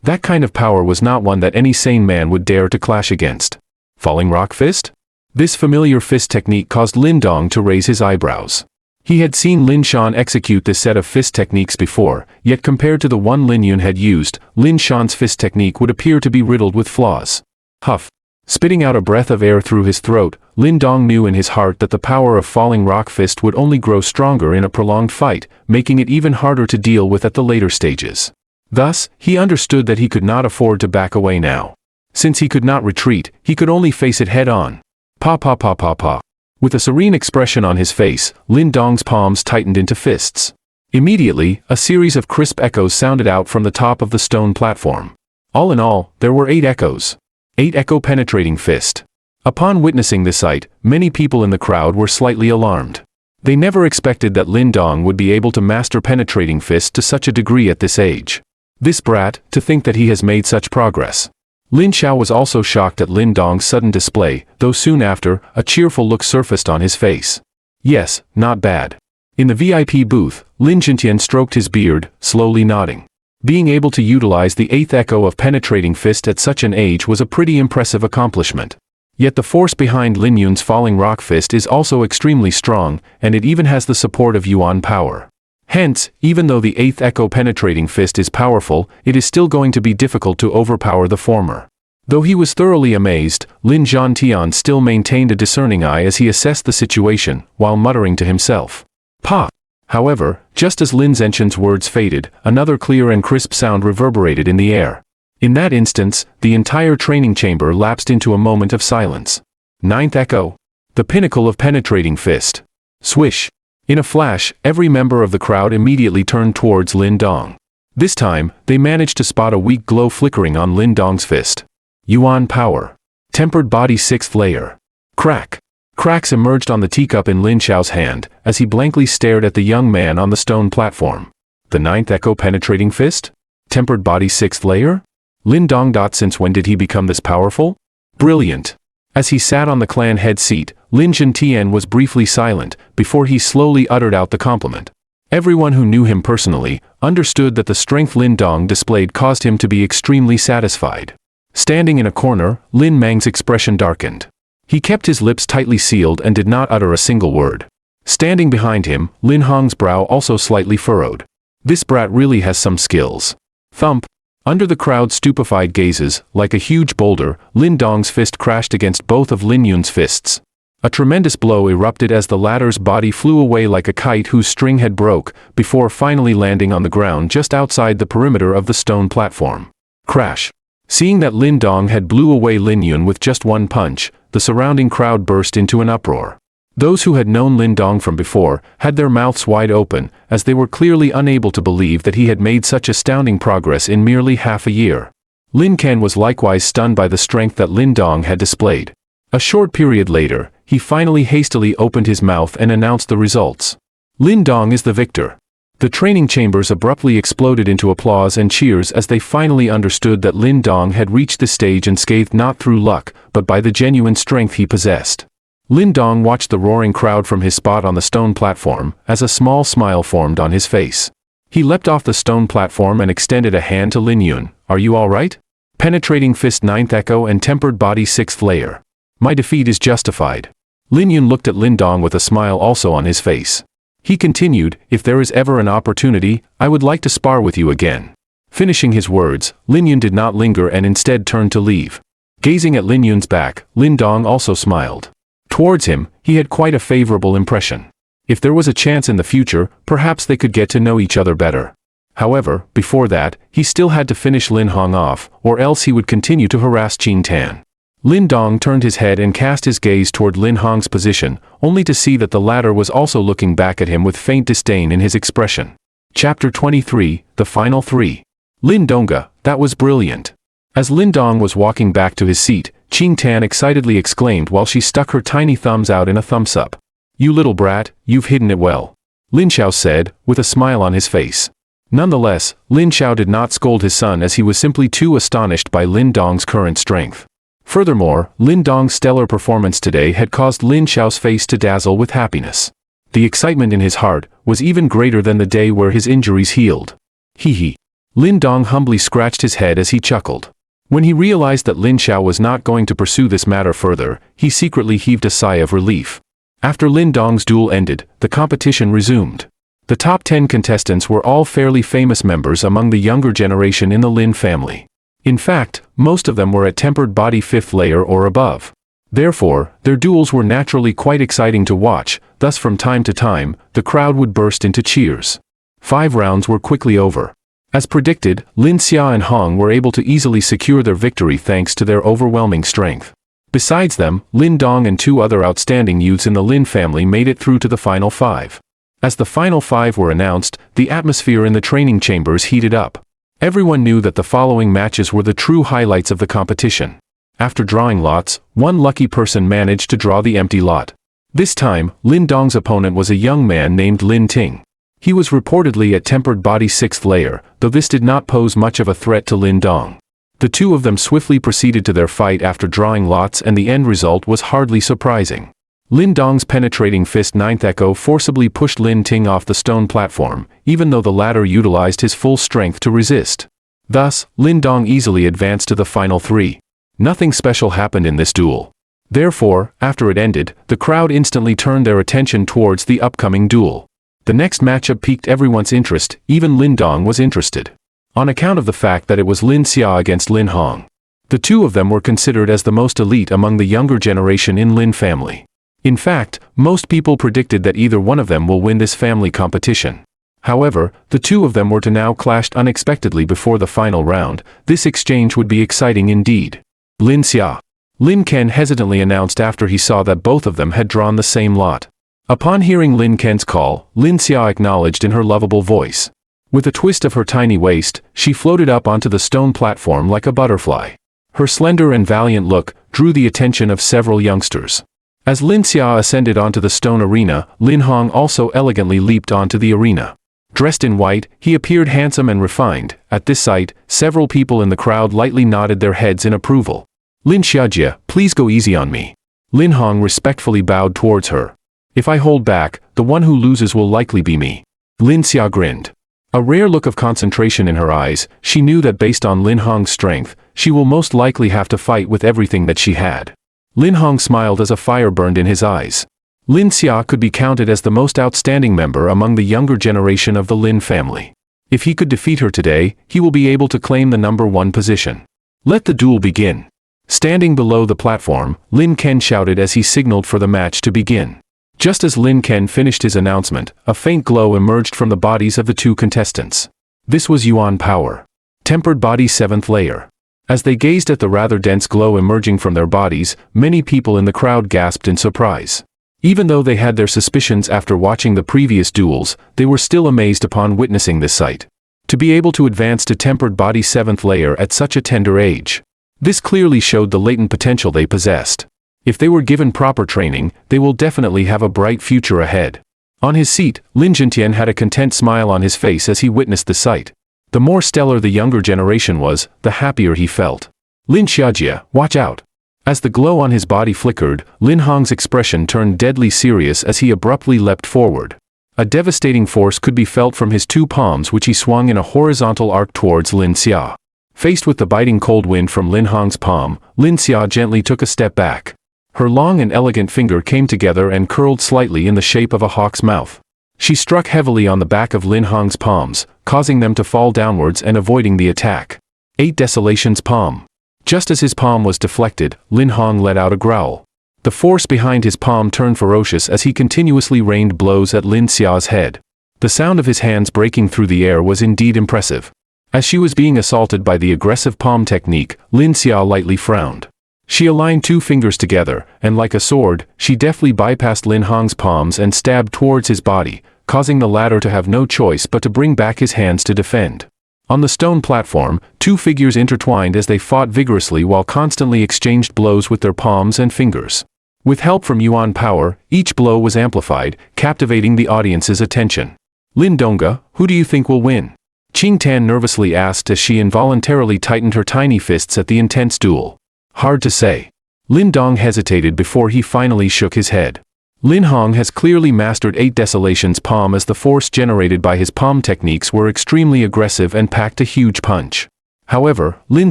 That kind of power was not one that any sane man would dare to clash against. Falling rock fist? This familiar fist technique caused Lin Dong to raise his eyebrows. He had seen Lin Shan execute this set of fist techniques before, yet compared to the one Lin Yun had used, Lin Shan's fist technique would appear to be riddled with flaws. Huff. Spitting out a breath of air through his throat, Lin Dong knew in his heart that the power of falling rock fist would only grow stronger in a prolonged fight, making it even harder to deal with at the later stages. Thus, he understood that he could not afford to back away now. Since he could not retreat, he could only face it head-on. Pa. With a serene expression on his face, Lin Dong's palms tightened into fists. Immediately, a series of crisp echoes sounded out from the top of the stone platform. All in all, there were 8 echoes. 8 echo-penetrating fist. Upon witnessing this sight, many people in the crowd were slightly alarmed. They never expected that Lin Dong would be able to master penetrating fist to such a degree at this age. This brat, to think that he has made such progress. Lin Xiao was also shocked at Lin Dong's sudden display, though soon after, a cheerful look surfaced on his face. Yes, not bad. In the VIP booth, Lin Jintian stroked his beard, slowly nodding. Being able to utilize the 8th echo of penetrating fist at such an age was a pretty impressive accomplishment. Yet the force behind Lin Yun's falling rock fist is also extremely strong, and it even has the support of Yuan power. Hence, even though the 8th echo penetrating fist is powerful, it is still going to be difficult to overpower the former. Though he was thoroughly amazed, Lin Zhantian still maintained a discerning eye as he assessed the situation, while muttering to himself. Pa! However, just as Lin Zhenqian's words faded, another clear and crisp sound reverberated in the air. In that instance, the entire training chamber lapsed into a moment of silence. 9th echo. The pinnacle of penetrating fist. Swish. In a flash, every member of the crowd immediately turned towards Lin Dong. This time, they managed to spot a weak glow flickering on Lin Dong's fist. Yuan power. Tempered body 6th layer. Crack. Cracks emerged on the teacup in Lin Xiao's hand, as he blankly stared at the young man on the stone platform. The 9th echo penetrating fist? Tempered body 6th layer? Lin Dong. Since when did he become this powerful? Brilliant. As he sat on the clan head seat, Lin Zhantian was briefly silent, before he slowly uttered out the compliment. Everyone who knew him personally, understood that the strength Lin Dong displayed caused him to be extremely satisfied. Standing in a corner, Lin Mang's expression darkened. He kept his lips tightly sealed and did not utter a single word. Standing behind him, Lin Hong's brow also slightly furrowed. This brat really has some skills. Thump. Under the crowd's stupefied gazes, like a huge boulder, Lin Dong's fist crashed against both of Lin Yun's fists. A tremendous blow erupted as the latter's body flew away like a kite whose string had broke, before finally landing on the ground just outside the perimeter of the stone platform. Crash. Seeing that Lin Dong had blew away Lin Yun with just one punch, the surrounding crowd burst into an uproar. Those who had known Lin Dong from before had their mouths wide open, as they were clearly unable to believe that he had made such astounding progress in merely half a year. Lin Ken was likewise stunned by the strength that Lin Dong had displayed. A short period later, he finally hastily opened his mouth and announced the results. Lin Dong is the victor. The training chambers abruptly exploded into applause and cheers as they finally understood that Lin Dong had reached this stage unscathed not through luck, but by the genuine strength he possessed. Lin Dong watched the roaring crowd from his spot on the stone platform, as a small smile formed on his face. He leapt off the stone platform and extended a hand to Lin Yun. Are you all right? Penetrating fist 9th echo and tempered body 6th layer. My defeat is justified. Lin Yun looked at Lin Dong with a smile also on his face. He continued, if there is ever an opportunity, I would like to spar with you again. Finishing his words, Lin Yun did not linger and instead turned to leave. Gazing at Lin Yun's back, Lin Dong also smiled. Towards him, he had quite a favorable impression. If there was a chance in the future, perhaps they could get to know each other better. However, before that, he still had to finish Lin Hong off, or else he would continue to harass Qin Tan. Lin Dong turned his head and cast his gaze toward Lin Hong's position, only to see that the latter was also looking back at him with faint disdain in his expression. Chapter 23, The Final 3. Lin Donga, that was brilliant. As Lin Dong was walking back to his seat, Qin Tan excitedly exclaimed while she stuck her tiny thumbs out in a thumbs up. You little brat, you've hidden it well. Lin Xiao said, with a smile on his face. Nonetheless, Lin Xiao did not scold his son as he was simply too astonished by Lin Dong's current strength. Furthermore, Lin Dong's stellar performance today had caused Lin Xiao's face to dazzle with happiness. The excitement in his heart was even greater than the day where his injuries healed. Hee hee. Lin Dong humbly scratched his head as he chuckled. When he realized that Lin Xiao was not going to pursue this matter further, he secretly heaved a sigh of relief. After Lin Dong's duel ended, the competition resumed. The top 10 contestants were all fairly famous members among the younger generation in the Lin family. In fact, most of them were at tempered body 5th layer or above. Therefore, their duels were naturally quite exciting to watch, thus from time to time, the crowd would burst into cheers. 5 rounds were quickly over. As predicted, Lin Xia and Hong were able to easily secure their victory thanks to their overwhelming strength. Besides them, Lin Dong and 2 other outstanding youths in the Lin family made it through to the final 5. As the final 5 were announced, the atmosphere in the training chambers heated up. Everyone knew that the following matches were the true highlights of the competition. After drawing lots, one lucky person managed to draw the empty lot. This time, Lin Dong's opponent was a young man named Lin Ting. He was reportedly at tempered body 6th layer, though this did not pose much of a threat to Lin Dong. The two of them swiftly proceeded to their fight after drawing lots, and the end result was hardly surprising. Lin Dong's penetrating fist 9th echo forcibly pushed Lin Ting off the stone platform, even though the latter utilized his full strength to resist. Thus, Lin Dong easily advanced to the final 3. Nothing special happened in this duel. Therefore, after it ended, the crowd instantly turned their attention towards the upcoming duel. The next matchup piqued everyone's interest, even Lin Dong was interested. On account of the fact that it was Lin Xia against Lin Hong. The two of them were considered as the most elite among the younger generation in Lin family. In fact, most people predicted that either one of them will win this family competition. However, the two of them were to now clash unexpectedly before the final round. This exchange would be exciting indeed. Lin Xia. Lin Ken hesitantly announced after he saw that both of them had drawn the same lot. Upon hearing Lin Ken's call, Lin Xia acknowledged in her lovable voice. With a twist of her tiny waist, she floated up onto the stone platform like a butterfly. Her slender and valiant look drew the attention of several youngsters. As Lin Xia ascended onto the stone arena, Lin Hong also elegantly leaped onto the arena. Dressed in white, he appeared handsome and refined. At this sight, several people in the crowd lightly nodded their heads in approval. Lin Xiajie, please go easy on me. Lin Hong respectfully bowed towards her. If I hold back, the one who loses will likely be me. Lin Xia grinned. A rare look of concentration in her eyes, she knew that based on Lin Hong's strength, she will most likely have to fight with everything that she had. Lin Hong smiled as a fire burned in his eyes. Lin Xia could be counted as the most outstanding member among the younger generation of the Lin family. If he could defeat her today, he will be able to claim the #1 position. Let the duel begin. Standing below the platform, Lin Ken shouted as he signaled for the match to begin. Just as Lin Ken finished his announcement, a faint glow emerged from the bodies of the two contestants. This was Yuan Power. Tempered body 7th layer. As they gazed at the rather dense glow emerging from their bodies, many people in the crowd gasped in surprise. Even though they had their suspicions after watching the previous duels, they were still amazed upon witnessing this sight. To be able to advance to tempered body 7th layer at such a tender age. This clearly showed the latent potential they possessed. If they were given proper training, they will definitely have a bright future ahead. On his seat, Lin Jintian had a content smile on his face as he witnessed the sight. The more stellar the younger generation was, the happier he felt. Lin Xiajie, watch out. As the glow on his body flickered, Lin Hong's expression turned deadly serious as he abruptly leapt forward. A devastating force could be felt from his 2 palms, which he swung in a horizontal arc towards Lin Xia. Faced with the biting cold wind from Lin Hong's palm, Lin Xia gently took a step back. Her long and elegant finger came together and curled slightly in the shape of a hawk's mouth. She struck heavily on the back of Lin Hong's palms, causing them to fall downwards and avoiding the attack. 8 Desolation's palm. Just as his palm was deflected, Lin Hong let out a growl. The force behind his palm turned ferocious as he continuously rained blows at Lin Xia's head. The sound of his hands breaking through the air was indeed impressive. As she was being assaulted by the aggressive palm technique, Lin Xia lightly frowned. She aligned 2 fingers together, and like a sword, she deftly bypassed Lin Hong's palms and stabbed towards his body, causing the latter to have no choice but to bring back his hands to defend. On the stone platform, 2 figures intertwined as they fought vigorously while constantly exchanged blows with their palms and fingers. With help from Yuan Power, each blow was amplified, captivating the audience's attention. Lin Dong, who do you think will win? Qing Tan nervously asked as she involuntarily tightened her tiny fists at the intense duel. Hard to say. Lin Dong hesitated before he finally shook his head. Lin Hong has clearly mastered 8 Desolation's palm, as the force generated by his palm techniques were extremely aggressive and packed a huge punch. However, Lin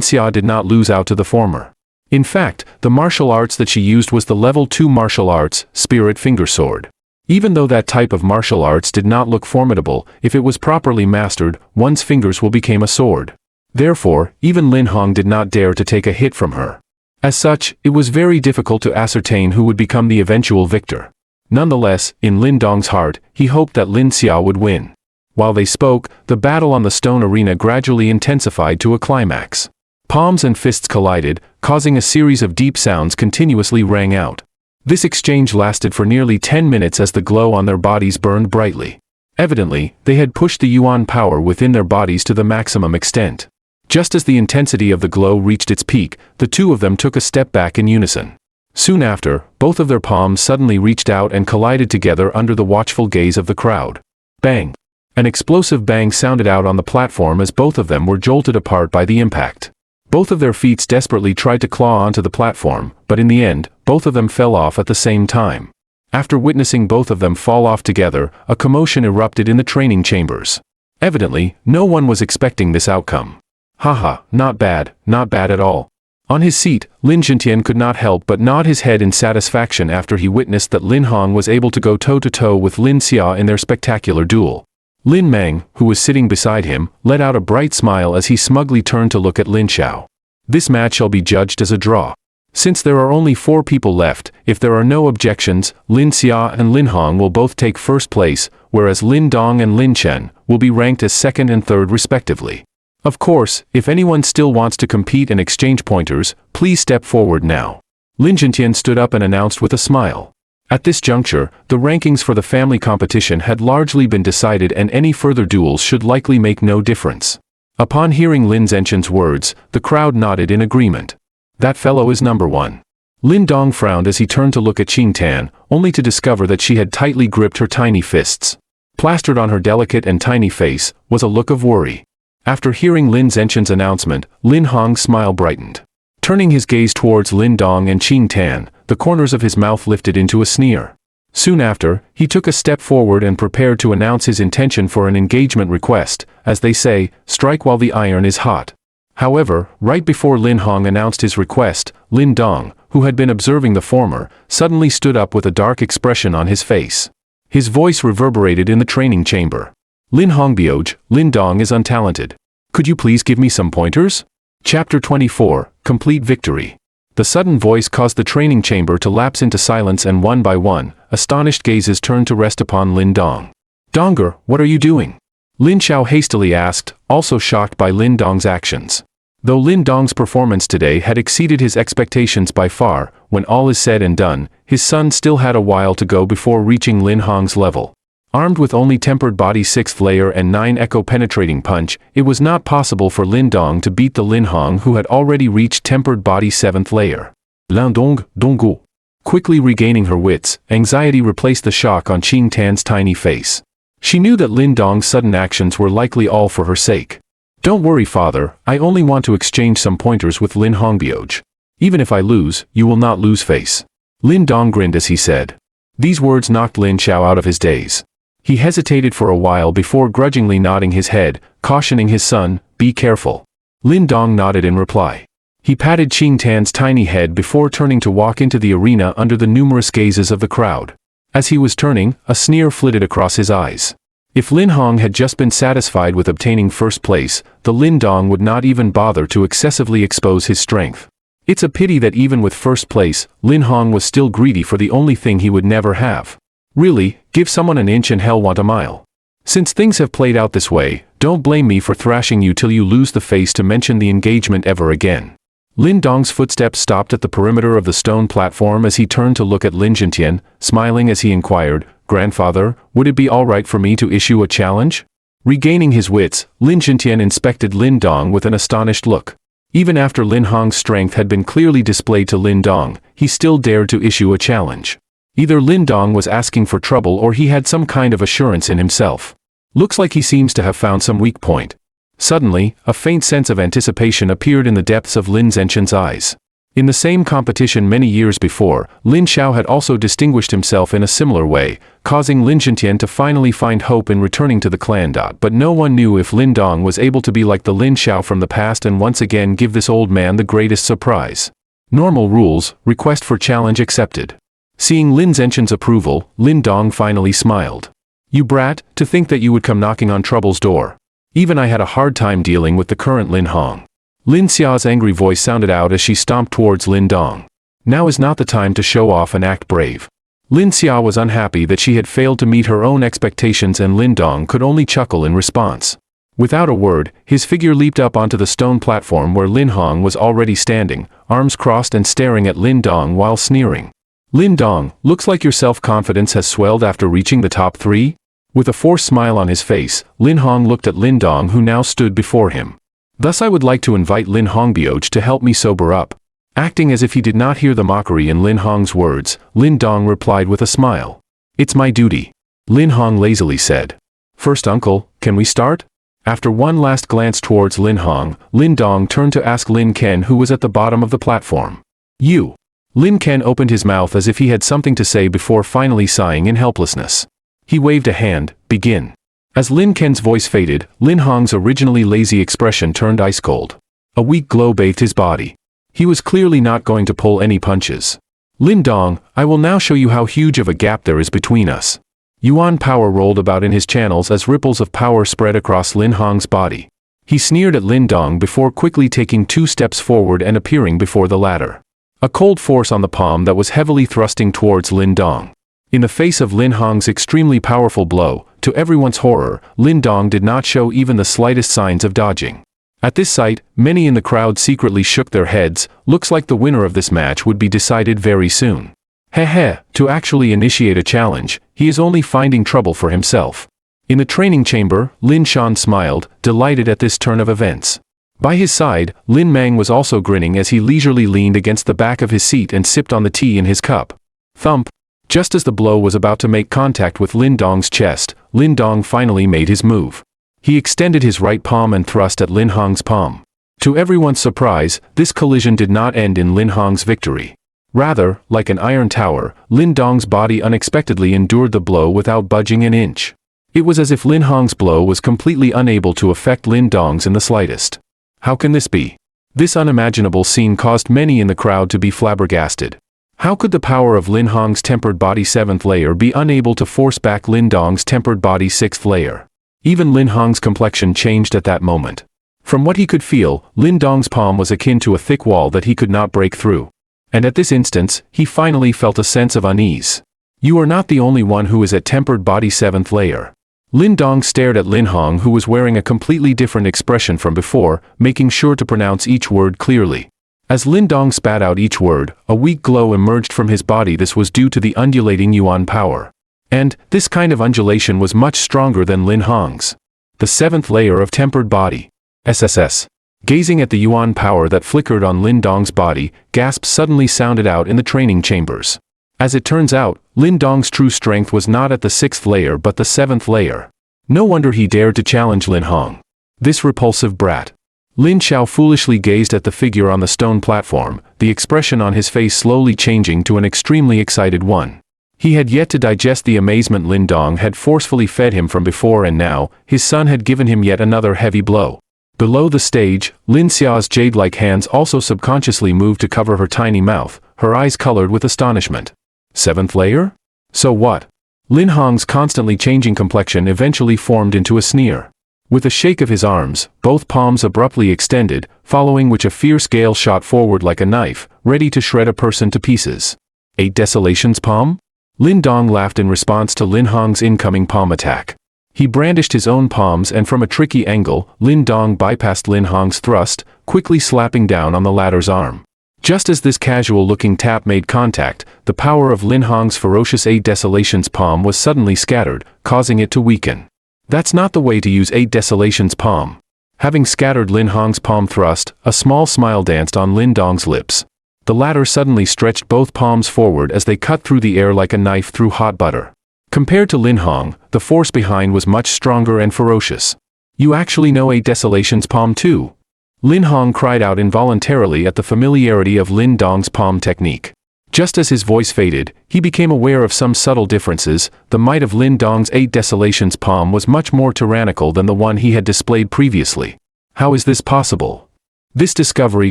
Xia did not lose out to the former. In fact, the martial arts that she used was the level 2 martial arts, Spirit Finger Sword. Even though that type of martial arts did not look formidable, if it was properly mastered, one's fingers will become a sword. Therefore, even Lin Hong did not dare to take a hit from her. As such, it was very difficult to ascertain who would become the eventual victor. Nonetheless, in Lin Dong's heart, he hoped that Lin Xia would win. While they spoke, the battle on the stone arena gradually intensified to a climax. Palms and fists collided, causing a series of deep sounds continuously rang out. This exchange lasted for nearly 10 minutes as the glow on their bodies burned brightly. Evidently, they had pushed the Yuan power within their bodies to the maximum extent. Just as the intensity of the glow reached its peak, the two of them took a step back in unison. Soon after, both of their palms suddenly reached out and collided together under the watchful gaze of the crowd. Bang! An explosive bang sounded out on the platform as both of them were jolted apart by the impact. Both of their feet desperately tried to claw onto the platform, but in the end, both of them fell off at the same time. After witnessing both of them fall off together, a commotion erupted in the training chambers. Evidently, no one was expecting this outcome. Haha, not bad at all. On his seat, Lin Zhentian could not help but nod his head in satisfaction after he witnessed that Lin Hong was able to go toe-to-toe with Lin Xia in their spectacular duel. Lin Meng, who was sitting beside him, let out a bright smile as he smugly turned to look at Lin Xiao. This match shall be judged as a draw. Since there are only 4 people left, if there are no objections, Lin Xia and Lin Hong will both take first place, whereas Lin Dong and Lin Chen will be ranked as second and third respectively. Of course, if anyone still wants to compete and exchange pointers, please step forward now. Lin Zhentian stood up and announced with a smile. At this juncture, the rankings for the family competition had largely been decided and any further duels should likely make no difference. Upon hearing Lin Zhentian's words, the crowd nodded in agreement. That fellow is number 1. Lin Dong frowned as he turned to look at Qing Tan, only to discover that she had tightly gripped her tiny fists. Plastered on her delicate and tiny face was a look of worry. After hearing Lin Zhentian's announcement, Lin Hong's smile brightened. Turning his gaze towards Lin Dong and Qing Tan, the corners of his mouth lifted into a sneer. Soon after, he took a step forward and prepared to announce his intention for an engagement request, as they say, strike while the iron is hot. However, right before Lin Hong announced his request, Lin Dong, who had been observing the former, suddenly stood up with a dark expression on his face. His voice reverberated in the training chamber. Lin Hongbioj, Lin Dong is untalented. Could you please give me some pointers? Chapter 24, Complete Victory. The sudden voice caused the training chamber to lapse into silence and one by one, astonished gazes turned to rest upon Lin Dong. Donger, what are you doing? Lin Xiao hastily asked, also shocked by Lin Dong's actions. Though Lin Dong's performance today had exceeded his expectations by far, when all is said and done, his son still had a while to go before reaching Lin Hong's level. Armed with only Tempered Body 6th layer and 9 Echo-penetrating punch, it was not possible for Lin Dong to beat the Lin Hong who had already reached Tempered Body 7th layer. Lin Dong, Donggu. Quickly regaining her wits, anxiety replaced the shock on Qing Tan's tiny face. She knew that Lin Dong's sudden actions were likely all for her sake. Don't worry, father, I only want to exchange some pointers with Lin Hongbioj. Even if I lose, you will not lose face. Lin Dong grinned as he said. These words knocked Lin Xiao out of his daze. He hesitated for a while before grudgingly nodding his head, cautioning his son, be careful. Lin Dong nodded in reply. He patted Qing Tan's tiny head before turning to walk into the arena under the numerous gazes of the crowd. As he was turning, a sneer flitted across his eyes. If Lin Hong had just been satisfied with obtaining first place, the Lin Dong would not even bother to excessively expose his strength. It's a pity that even with first place, Lin Hong was still greedy for the only thing he would never have. Really, give someone an inch and hell want a mile. Since things have played out this way, don't blame me for thrashing you till you lose the face to mention the engagement ever again. Lin Dong's footsteps stopped at the perimeter of the stone platform as he turned to look at Lin Zhentian, smiling as he inquired, Grandfather, would it be all right for me to issue a challenge? Regaining his wits, Lin Zhentian inspected Lin Dong with an astonished look. Even after Lin Hong's strength had been clearly displayed to Lin Dong, he still dared to issue a challenge. Either Lin Dong was asking for trouble or he had some kind of assurance in himself. Looks like he seems to have found some weak point. Suddenly, a faint sense of anticipation appeared in the depths of Lin Zhentian's eyes. In the same competition many years before, Lin Xiao had also distinguished himself in a similar way, causing Lin Zhentian to finally find hope in returning to the clan. But no one knew if Lin Dong was able to be like the Lin Xiao from the past and once again give this old man the greatest surprise. Normal rules, request for challenge accepted. Seeing Lin Zhentian's approval, Lin Dong finally smiled. You brat, to think that you would come knocking on trouble's door. Even I had a hard time dealing with the current Lin Hong. Lin Xiao's angry voice sounded out as she stomped towards Lin Dong. Now is not the time to show off and act brave. Lin Xiao was unhappy that she had failed to meet her own expectations, and Lin Dong could only chuckle in response. Without a word, his figure leaped up onto the stone platform where Lin Hong was already standing, arms crossed and staring at Lin Dong while sneering. Lin Dong, looks like your self-confidence has swelled after reaching the top 3? With a forced smile on his face, Lin Hong looked at Lin Dong, who now stood before him. Thus I would like to invite Lin Hongbioj to help me sober up. Acting as if he did not hear the mockery in Lin Hong's words, Lin Dong replied with a smile. It's my duty. Lin Hong lazily said. First uncle, can we start? After one last glance towards Lin Hong, Lin Dong turned to ask Lin Ken, who was at the bottom of the platform. You. Lin Ken opened his mouth as if he had something to say before finally sighing in helplessness. He waved a hand, begin. As Lin Ken's voice faded, Lin Hong's originally lazy expression turned ice cold. A weak glow bathed his body. He was clearly not going to pull any punches. Lin Dong, I will now show you how huge of a gap there is between us. Yuan power rolled about in his channels as ripples of power spread across Lin Hong's body. He sneered at Lin Dong before quickly taking 2 steps forward and appearing before the latter. A cold force on the palm that was heavily thrusting towards Lin Dong. In the face of Lin Hong's extremely powerful blow, to everyone's horror, Lin Dong did not show even the slightest signs of dodging. At this sight, many in the crowd secretly shook their heads. Looks like the winner of this match would be decided very soon. To actually initiate a challenge, he is only finding trouble for himself. In the training chamber, Lin Shan smiled, delighted at this turn of events. By his side, Lin Mang was also grinning as he leisurely leaned against the back of his seat and sipped on the tea in his cup. Thump. Just as the blow was about to make contact with Lin Dong's chest, Lin Dong finally made his move. He extended his right palm and thrust at Lin Hong's palm. To everyone's surprise, this collision did not end in Lin Hong's victory. Rather, like an iron tower, Lin Dong's body unexpectedly endured the blow without budging an inch. It was as if Lin Hong's blow was completely unable to affect Lin Dong's in the slightest. How can this be? This unimaginable scene caused many in the crowd to be flabbergasted. How could the power of Lin Hong's tempered body 7th layer be unable to force back Lin Dong's tempered body 6th layer? Even Lin Hong's complexion changed at that moment. From what he could feel, Lin Dong's palm was akin to a thick wall that he could not break through. And at this instance, he finally felt a sense of unease. You are not the only one who is at tempered body 7th layer. Lin Dong stared at Lin Hong, who was wearing a completely different expression from before, making sure to pronounce each word clearly. As Lin Dong spat out each word, a weak glow emerged from his body. This was due to the undulating Yuan power. And, this kind of undulation was much stronger than Lin Hong's. The 7th layer of tempered body. SSS. Gazing at the Yuan power that flickered on Lin Dong's body, gasps suddenly sounded out in the training chambers. As it turns out, Lin Dong's true strength was not at the 6th layer but the 7th layer. No wonder he dared to challenge Lin Hong. This repulsive brat. Lin Xiao foolishly gazed at the figure on the stone platform, the expression on his face slowly changing to an extremely excited one. He had yet to digest the amazement Lin Dong had forcefully fed him from before, and now, his son had given him yet another heavy blow. Below the stage, Lin Xiao's jade-like hands also subconsciously moved to cover her tiny mouth, her eyes colored with astonishment. 7th layer? So what? Lin Hong's constantly changing complexion eventually formed into a sneer. With a shake of his arms, both palms abruptly extended, following which a fierce gale shot forward like a knife, ready to shred a person to pieces. 8 Desolation's palm? Lin Dong laughed in response to Lin Hong's incoming palm attack. He brandished his own palms, and from a tricky angle, Lin Dong bypassed Lin Hong's thrust, quickly slapping down on the latter's arm. Just as this casual-looking tap made contact, the power of Lin Hong's ferocious 8 Desolation's palm was suddenly scattered, causing it to weaken. That's not the way to use 8 Desolation's palm. Having scattered Lin Hong's palm thrust, a small smile danced on Lin Dong's lips. The latter suddenly stretched both palms forward as they cut through the air like a knife through hot butter. Compared to Lin Hong, the force behind was much stronger and ferocious. You actually know 8 Desolation's palm too? Lin Hong cried out involuntarily at the familiarity of Lin Dong's palm technique. Just as his voice faded, he became aware of some subtle differences. The might of Lin Dong's 8 Desolations palm was much more tyrannical than the one he had displayed previously. How is this possible? This discovery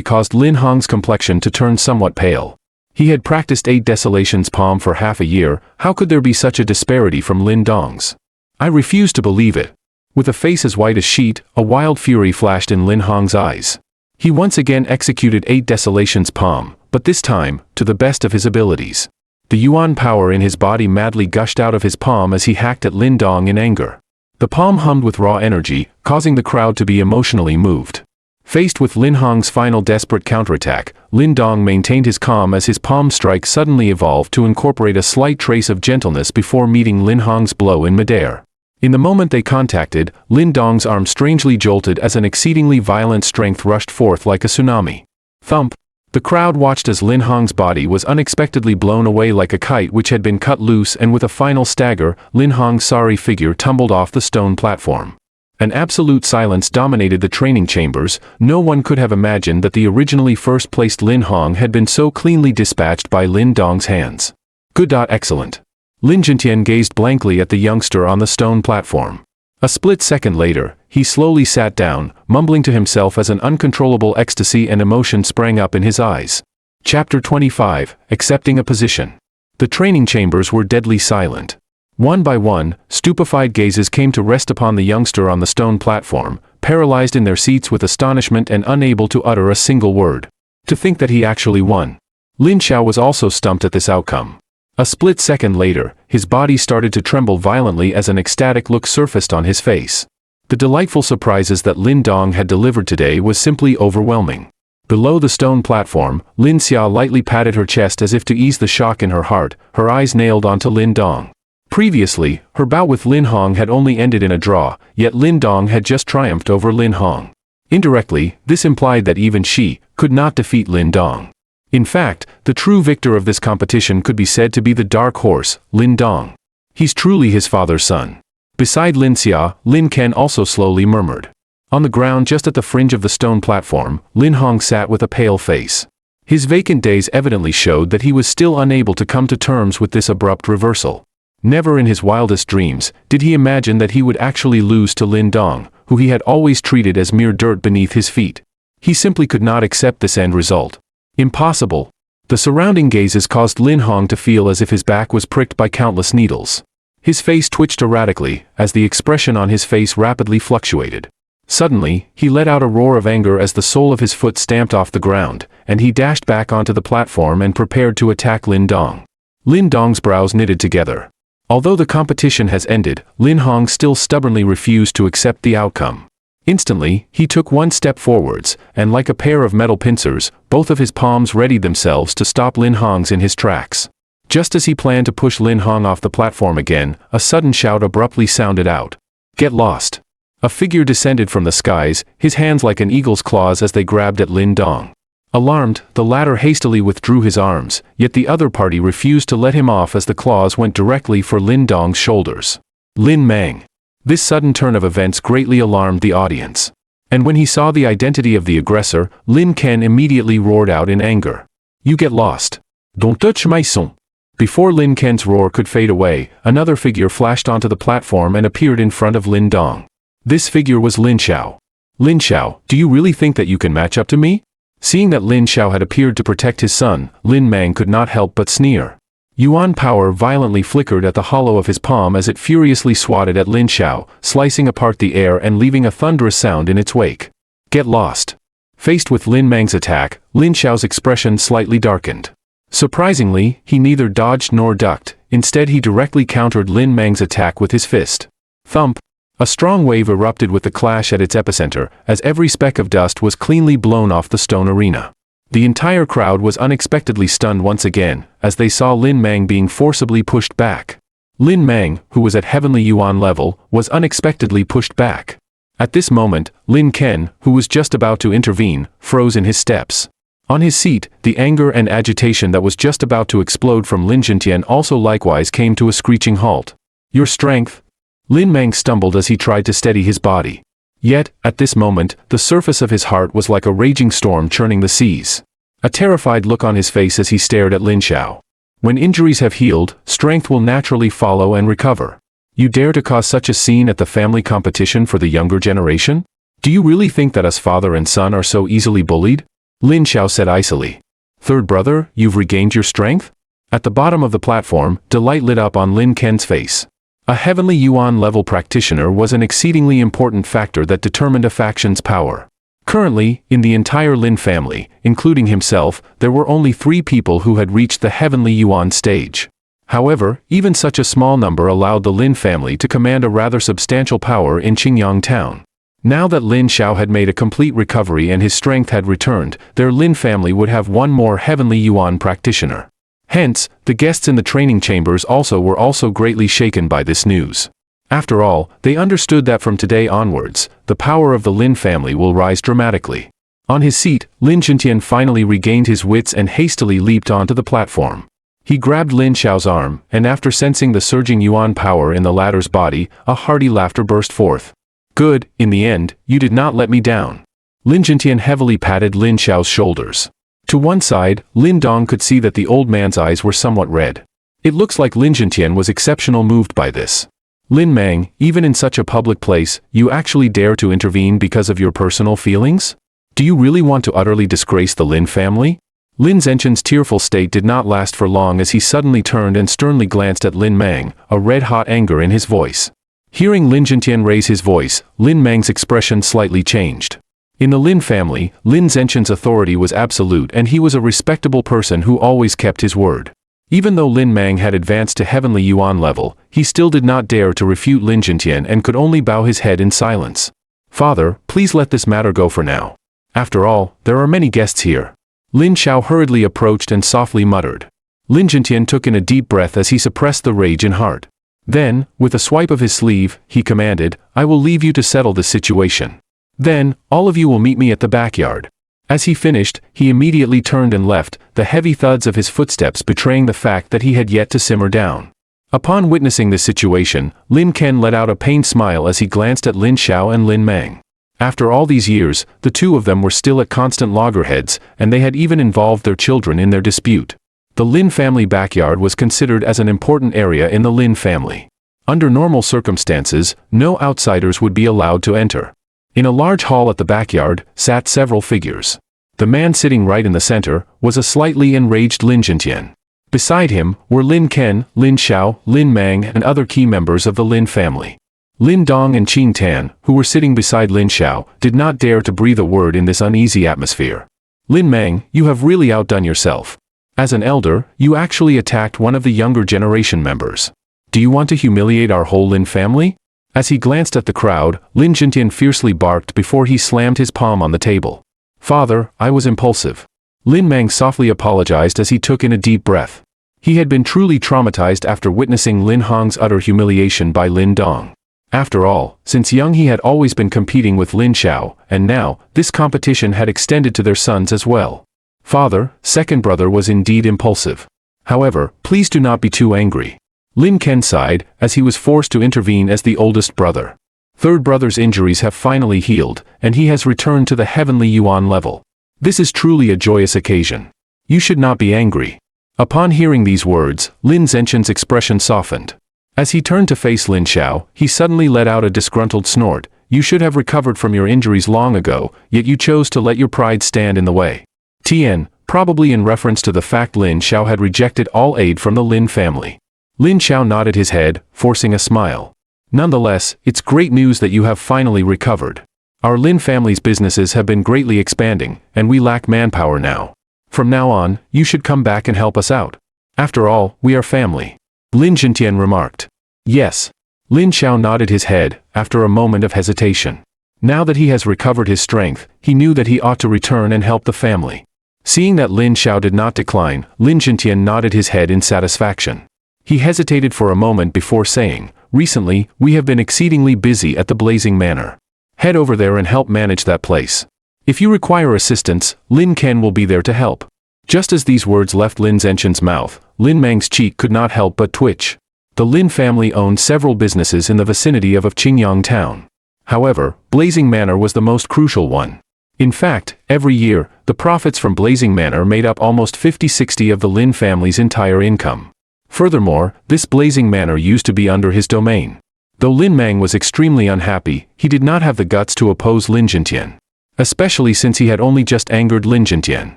caused Lin Hong's complexion to turn somewhat pale. He had practiced 8 Desolations palm for half a year. How could there be such a disparity from Lin Dong's? I refuse to believe it. With a face as white as sheet, a wild fury flashed in Lin Hong's eyes. He once again executed 8 Desolations palm, but this time, to the best of his abilities. The yuan power in his body madly gushed out of his palm as he hacked at Lin Dong in anger. The palm hummed with raw energy, causing the crowd to be emotionally moved. Faced with Lin Hong's final desperate counterattack, Lin Dong maintained his calm as his palm strike suddenly evolved to incorporate a slight trace of gentleness before meeting Lin Hong's blow in midair. In the moment they contacted, Lin Dong's arm strangely jolted as an exceedingly violent strength rushed forth like a tsunami. Thump! The crowd watched as Lin Hong's body was unexpectedly blown away like a kite which had been cut loose, and with a final stagger, Lin Hong's sorry figure tumbled off the stone platform. An absolute silence dominated the training chambers. No one could have imagined that the originally first-placed Lin Hong had been so cleanly dispatched by Lin Dong's hands. Good. Excellent. Lin Jintian gazed blankly at the youngster on the stone platform. A split second later, he slowly sat down, mumbling to himself as an uncontrollable ecstasy and emotion sprang up in his eyes. Chapter 25, Accepting a Position. The training chambers were deadly silent. One by one, stupefied gazes came to rest upon the youngster on the stone platform, paralyzed in their seats with astonishment and unable to utter a single word. To think that he actually won. Lin Xiao was also stumped at this outcome. A split second later, his body started to tremble violently as an ecstatic look surfaced on his face. The delightful surprises that Lin Dong had delivered today was simply overwhelming. Below the stone platform, Lin Xiao lightly patted her chest as if to ease the shock in her heart, her eyes nailed onto Lin Dong. Previously, her bout with Lin Hong had only ended in a draw, yet Lin Dong had just triumphed over Lin Hong. Indirectly, this implied that even she could not defeat Lin Dong. In fact, the true victor of this competition could be said to be the dark horse, Lin Dong. He's truly his father's son. Beside Lin Xia, Lin Ken also slowly murmured. On the ground just at the fringe of the stone platform, Lin Hong sat with a pale face. His vacant days evidently showed that he was still unable to come to terms with this abrupt reversal. Never in his wildest dreams did he imagine that he would actually lose to Lin Dong, who he had always treated as mere dirt beneath his feet. He simply could not accept this end result. Impossible. The surrounding gazes caused Lin Hong to feel as if his back was pricked by countless needles. His face twitched erratically, as the expression on his face rapidly fluctuated. Suddenly, he let out a roar of anger as the sole of his foot stamped off the ground, and he dashed back onto the platform and prepared to attack Lin Dong. Lin Dong's brows knitted together. Although the competition has ended, Lin Hong still stubbornly refused to accept the outcome. Instantly, he took one step forwards, and like a pair of metal pincers, both of his palms readied themselves to stop Lin Hong's in his tracks. Just as he planned to push Lin Hong off the platform again, a sudden shout abruptly sounded out. Get lost. A figure descended from the skies, his hands like an eagle's claws as they grabbed at Lin Dong. Alarmed, the latter hastily withdrew his arms, yet the other party refused to let him off as the claws went directly for Lin Dong's shoulders. Lin Mang. This sudden turn of events greatly alarmed the audience. And when he saw the identity of the aggressor, Lin Ken immediately roared out in anger. You get lost. Don't touch my son. Before Lin Ken's roar could fade away, another figure flashed onto the platform and appeared in front of Lin Dong. This figure was Lin Xiao. Lin Xiao, do you really think that you can match up to me? Seeing that Lin Xiao had appeared to protect his son, Lin Mang could not help but sneer. Yuan power violently flickered at the hollow of his palm as it furiously swatted at Lin Xiao, slicing apart the air and leaving a thunderous sound in its wake. Get lost. Faced with Lin Mang's attack, Lin Xiao's expression slightly darkened. Surprisingly, he neither dodged nor ducked. Instead, he directly countered Lin Mang's attack with his fist. Thump. A strong wave erupted with the clash at its epicenter, as every speck of dust was cleanly blown off the stone arena. The entire crowd was unexpectedly stunned once again, as they saw Lin Mang being forcibly pushed back. Lin Mang, who was at Heavenly Yuan level, was unexpectedly pushed back. At this moment, Lin Ken, who was just about to intervene, froze in his steps. On his seat, the anger and agitation that was just about to explode from Lin Jintian also likewise came to a screeching halt. Your strength? Lin Mang stumbled as he tried to steady his body. Yet, at this moment, the surface of his heart was like a raging storm churning the seas. A terrified look on his face as he stared at Lin Xiao. When injuries have healed, strength will naturally follow and recover. You dare to cause such a scene at the family competition for the younger generation? Do you really think that us father and son are so easily bullied? Lin Xiao said icily. Third brother, you've regained your strength? At the bottom of the platform, delight lit up on Lin Ken's face. A heavenly Yuan level practitioner was an exceedingly important factor that determined a faction's power. Currently, in the entire Lin family, including himself, there were only 3 people who had reached the heavenly Yuan stage. However, even such a small number allowed the Lin family to command a rather substantial power in Qingyang town. Now that Lin Xiao had made a complete recovery and his strength had returned, their Lin family would have one more heavenly Yuan practitioner. Hence, the guests in the training chambers were also greatly shaken by this news. After all, they understood that from today onwards, the power of the Lin family will rise dramatically. On his seat, Lin Zhentian finally regained his wits and hastily leaped onto the platform. He grabbed Lin Xiao's arm, and after sensing the surging Yuan power in the latter's body, a hearty laughter burst forth. Good, in the end, you did not let me down. Lin Zhentian heavily patted Lin Xiao's shoulders. To one side, Lin Dong could see that the old man's eyes were somewhat red. It looks like Lin Zhentian was exceptionally moved by this. Lin Mang, even in such a public place, you actually dare to intervene because of your personal feelings? Do you really want to utterly disgrace the Lin family? Lin Zhentian's tearful state did not last for long as he suddenly turned and sternly glanced at Lin Mang, a red-hot anger in his voice. Hearing Lin Zhentian raise his voice, Lin Mang's expression slightly changed. In the Lin family, Lin Zhentian's authority was absolute and he was a respectable person who always kept his word. Even though Lin Mang had advanced to heavenly Yuan level, he still did not dare to refute Lin Zhentian and could only bow his head in silence. Father, please let this matter go for now. After all, there are many guests here. Lin Xiao hurriedly approached and softly muttered. Lin Zhentian took in a deep breath as he suppressed the rage in heart. Then, with a swipe of his sleeve, he commanded, I will leave you to settle this situation. Then, all of you will meet me at the backyard. As he finished, he immediately turned and left, the heavy thuds of his footsteps betraying the fact that he had yet to simmer down. Upon witnessing this situation, Lin Ken let out a pained smile as he glanced at Lin Xiao and Lin Mang. After all these years, the two of them were still at constant loggerheads, and they had even involved their children in their dispute. The Lin family backyard was considered as an important area in the Lin family. Under normal circumstances, no outsiders would be allowed to enter. In a large hall at the backyard, sat several figures. The man sitting right in the center was a slightly enraged Lin Zhentian. Beside him were Lin Ken, Lin Xiao, Lin Mang and other key members of the Lin family. Lin Dong and Qin Tan, who were sitting beside Lin Xiao, did not dare to breathe a word in this uneasy atmosphere. Lin Mang, you have really outdone yourself. As an elder, you actually attacked one of the younger generation members. Do you want to humiliate our whole Lin family? As he glanced at the crowd, Lin Zhentian fiercely barked before he slammed his palm on the table. Father, I was impulsive. Lin Mang softly apologized as he took in a deep breath. He had been truly traumatized after witnessing Lin Hong's utter humiliation by Lin Dong. After all, since young he had always been competing with Lin Xiao, and now, this competition had extended to their sons as well. Father, second brother was indeed impulsive. However, please do not be too angry. Lin Ken sighed, as he was forced to intervene as the oldest brother. Third brother's injuries have finally healed, and he has returned to the heavenly Yuan level. This is truly a joyous occasion. You should not be angry. Upon hearing these words, Lin Zhentian's expression softened. As he turned to face Lin Xiao, he suddenly let out a disgruntled snort. You should have recovered from your injuries long ago, yet you chose to let your pride stand in the way. Tian, probably in reference to the fact Lin Xiao had rejected all aid from the Lin family. Lin Xiao nodded his head, forcing a smile. Nonetheless, it's great news that you have finally recovered. Our Lin family's businesses have been greatly expanding, and we lack manpower now. From now on, you should come back and help us out. After all, we are family. Lin Zhentian remarked. Yes. Lin Xiao nodded his head, after a moment of hesitation. Now that he has recovered his strength, he knew that he ought to return and help the family. Seeing that Lin Xiao did not decline, Lin Zhentian nodded his head in satisfaction. He hesitated for a moment before saying, recently, we have been exceedingly busy at the Blazing Manor. Head over there and help manage that place. If you require assistance, Lin Ken will be there to help. Just as these words left Lin Zhentian's mouth, Lin Mang's cheek could not help but twitch. The Lin family owned several businesses in the vicinity of Qingyang town. However, Blazing Manor was the most crucial one. In fact, every year, the profits from Blazing Manor made up almost 50-60% of the Lin family's entire income. Furthermore, this Blazing Manor used to be under his domain. Though Lin Mang was extremely unhappy, he did not have the guts to oppose Lin Zhentian, especially since he had only just angered Lin Zhentian.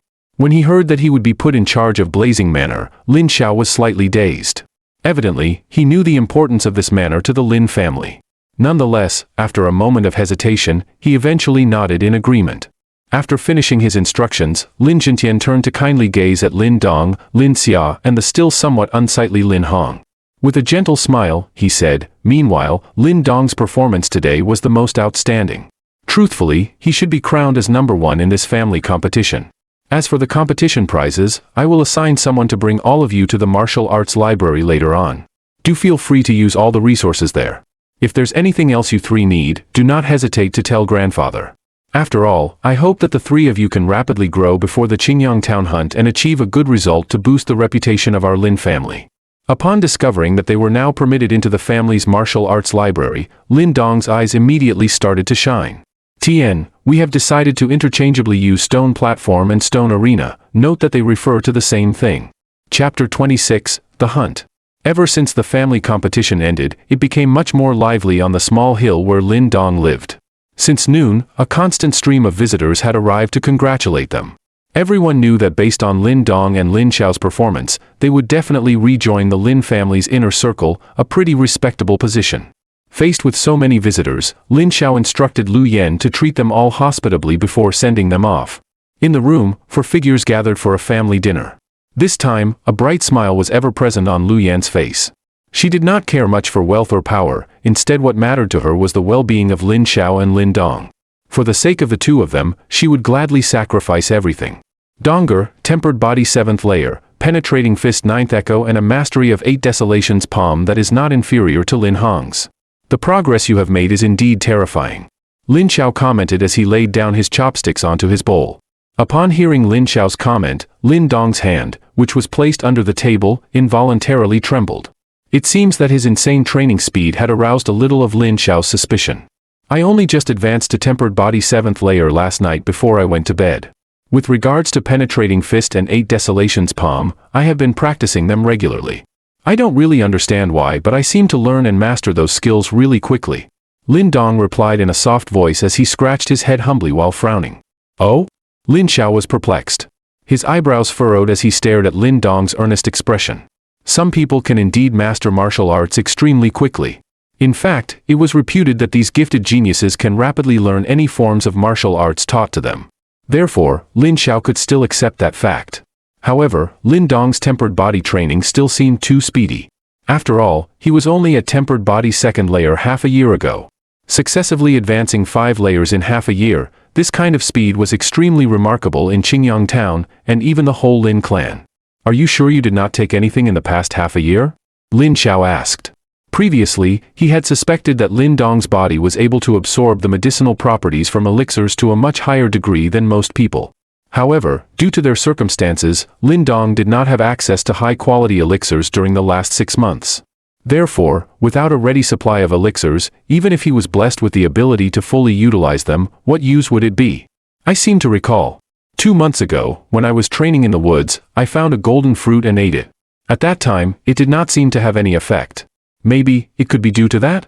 When he heard that he would be put in charge of Blazing Manor, Lin Xiao was slightly dazed. Evidently, he knew the importance of this manor to the Lin family. Nonetheless, after a moment of hesitation, he eventually nodded in agreement. After finishing his instructions, Lin Zhentian turned to kindly gaze at Lin Dong, Lin Xia, and the still somewhat unsightly Lin Hong. With a gentle smile, he said, "Meanwhile, Lin Dong's performance today was the most outstanding. Truthfully, he should be crowned as #1 in this family competition. As for the competition prizes, I will assign someone to bring all of you to the martial arts library later on. Do feel free to use all the resources there. If there's anything else you three need, do not hesitate to tell grandfather. After all, I hope that the three of you can rapidly grow before the Qingyang Town Hunt and achieve a good result to boost the reputation of our Lin family." Upon discovering that they were now permitted into the family's martial arts library, Lin Dong's eyes immediately started to shine. "Tian, we have decided to interchangeably use Stone Platform and Stone Arena. Note that they refer to the same thing." Chapter 26, The Hunt. Ever since the family competition ended, it became much more lively on the small hill where Lin Dong lived. Since noon, a constant stream of visitors had arrived to congratulate them. Everyone knew that based on Lin Dong and Lin Xiao's performance, they would definitely rejoin the Lin family's inner circle, a pretty respectable position. Faced with so many visitors, Lin Xiao instructed Lu Yan to treat them all hospitably before sending them off. In the room, 4 figures gathered for a family dinner. This time, a bright smile was ever present on Lu Yan's face. She did not care much for wealth or power, instead what mattered to her was the well-being of Lin Xiao and Lin Dong. For the sake of the two of them, she would gladly sacrifice everything. Donger, Tempered Body 7th Layer, Penetrating Fist 9th Echo and a Mastery of 8 Desolations Palm that is not inferior to Lin Hong's. "The progress you have made is indeed terrifying," Lin Xiao commented as he laid down his chopsticks onto his bowl. Upon hearing Lin Xiao's comment, Lin Dong's hand, which was placed under the table, involuntarily trembled. It seems that his insane training speed had aroused a little of Lin Xiao's suspicion. "I only just advanced to Tempered Body 7th Layer last night before I went to bed. With regards to Penetrating Fist and 8 Desolations Palm, I have been practicing them regularly. I don't really understand why, but I seem to learn and master those skills really quickly," Lin Dong replied in a soft voice as he scratched his head humbly while frowning. "Oh?" Lin Xiao was perplexed. His eyebrows furrowed as he stared at Lin Dong's earnest expression. Some people can indeed master martial arts extremely quickly. In fact, it was reputed that these gifted geniuses can rapidly learn any forms of martial arts taught to them. Therefore, Lin Xiao could still accept that fact. However, Lin Dong's tempered body training still seemed too speedy. After all, he was only at Tempered Body 2nd Layer half a year ago. Successively advancing 5 layers in half a year, this kind of speed was extremely remarkable in Qingyang Town, and even the whole Lin clan. "Are you sure you did not take anything in the past half a year?" Lin Xiao asked. Previously, he had suspected that Lin Dong's body was able to absorb the medicinal properties from elixirs to a much higher degree than most people. However, due to their circumstances, Lin Dong did not have access to high-quality elixirs during the last 6 months. Therefore, without a ready supply of elixirs, even if he was blessed with the ability to fully utilize them, what use would it be? "I seem to recall. 2 months ago, when I was training in the woods, I found a golden fruit and ate it. At that time, it did not seem to have any effect. Maybe, it could be due to that?"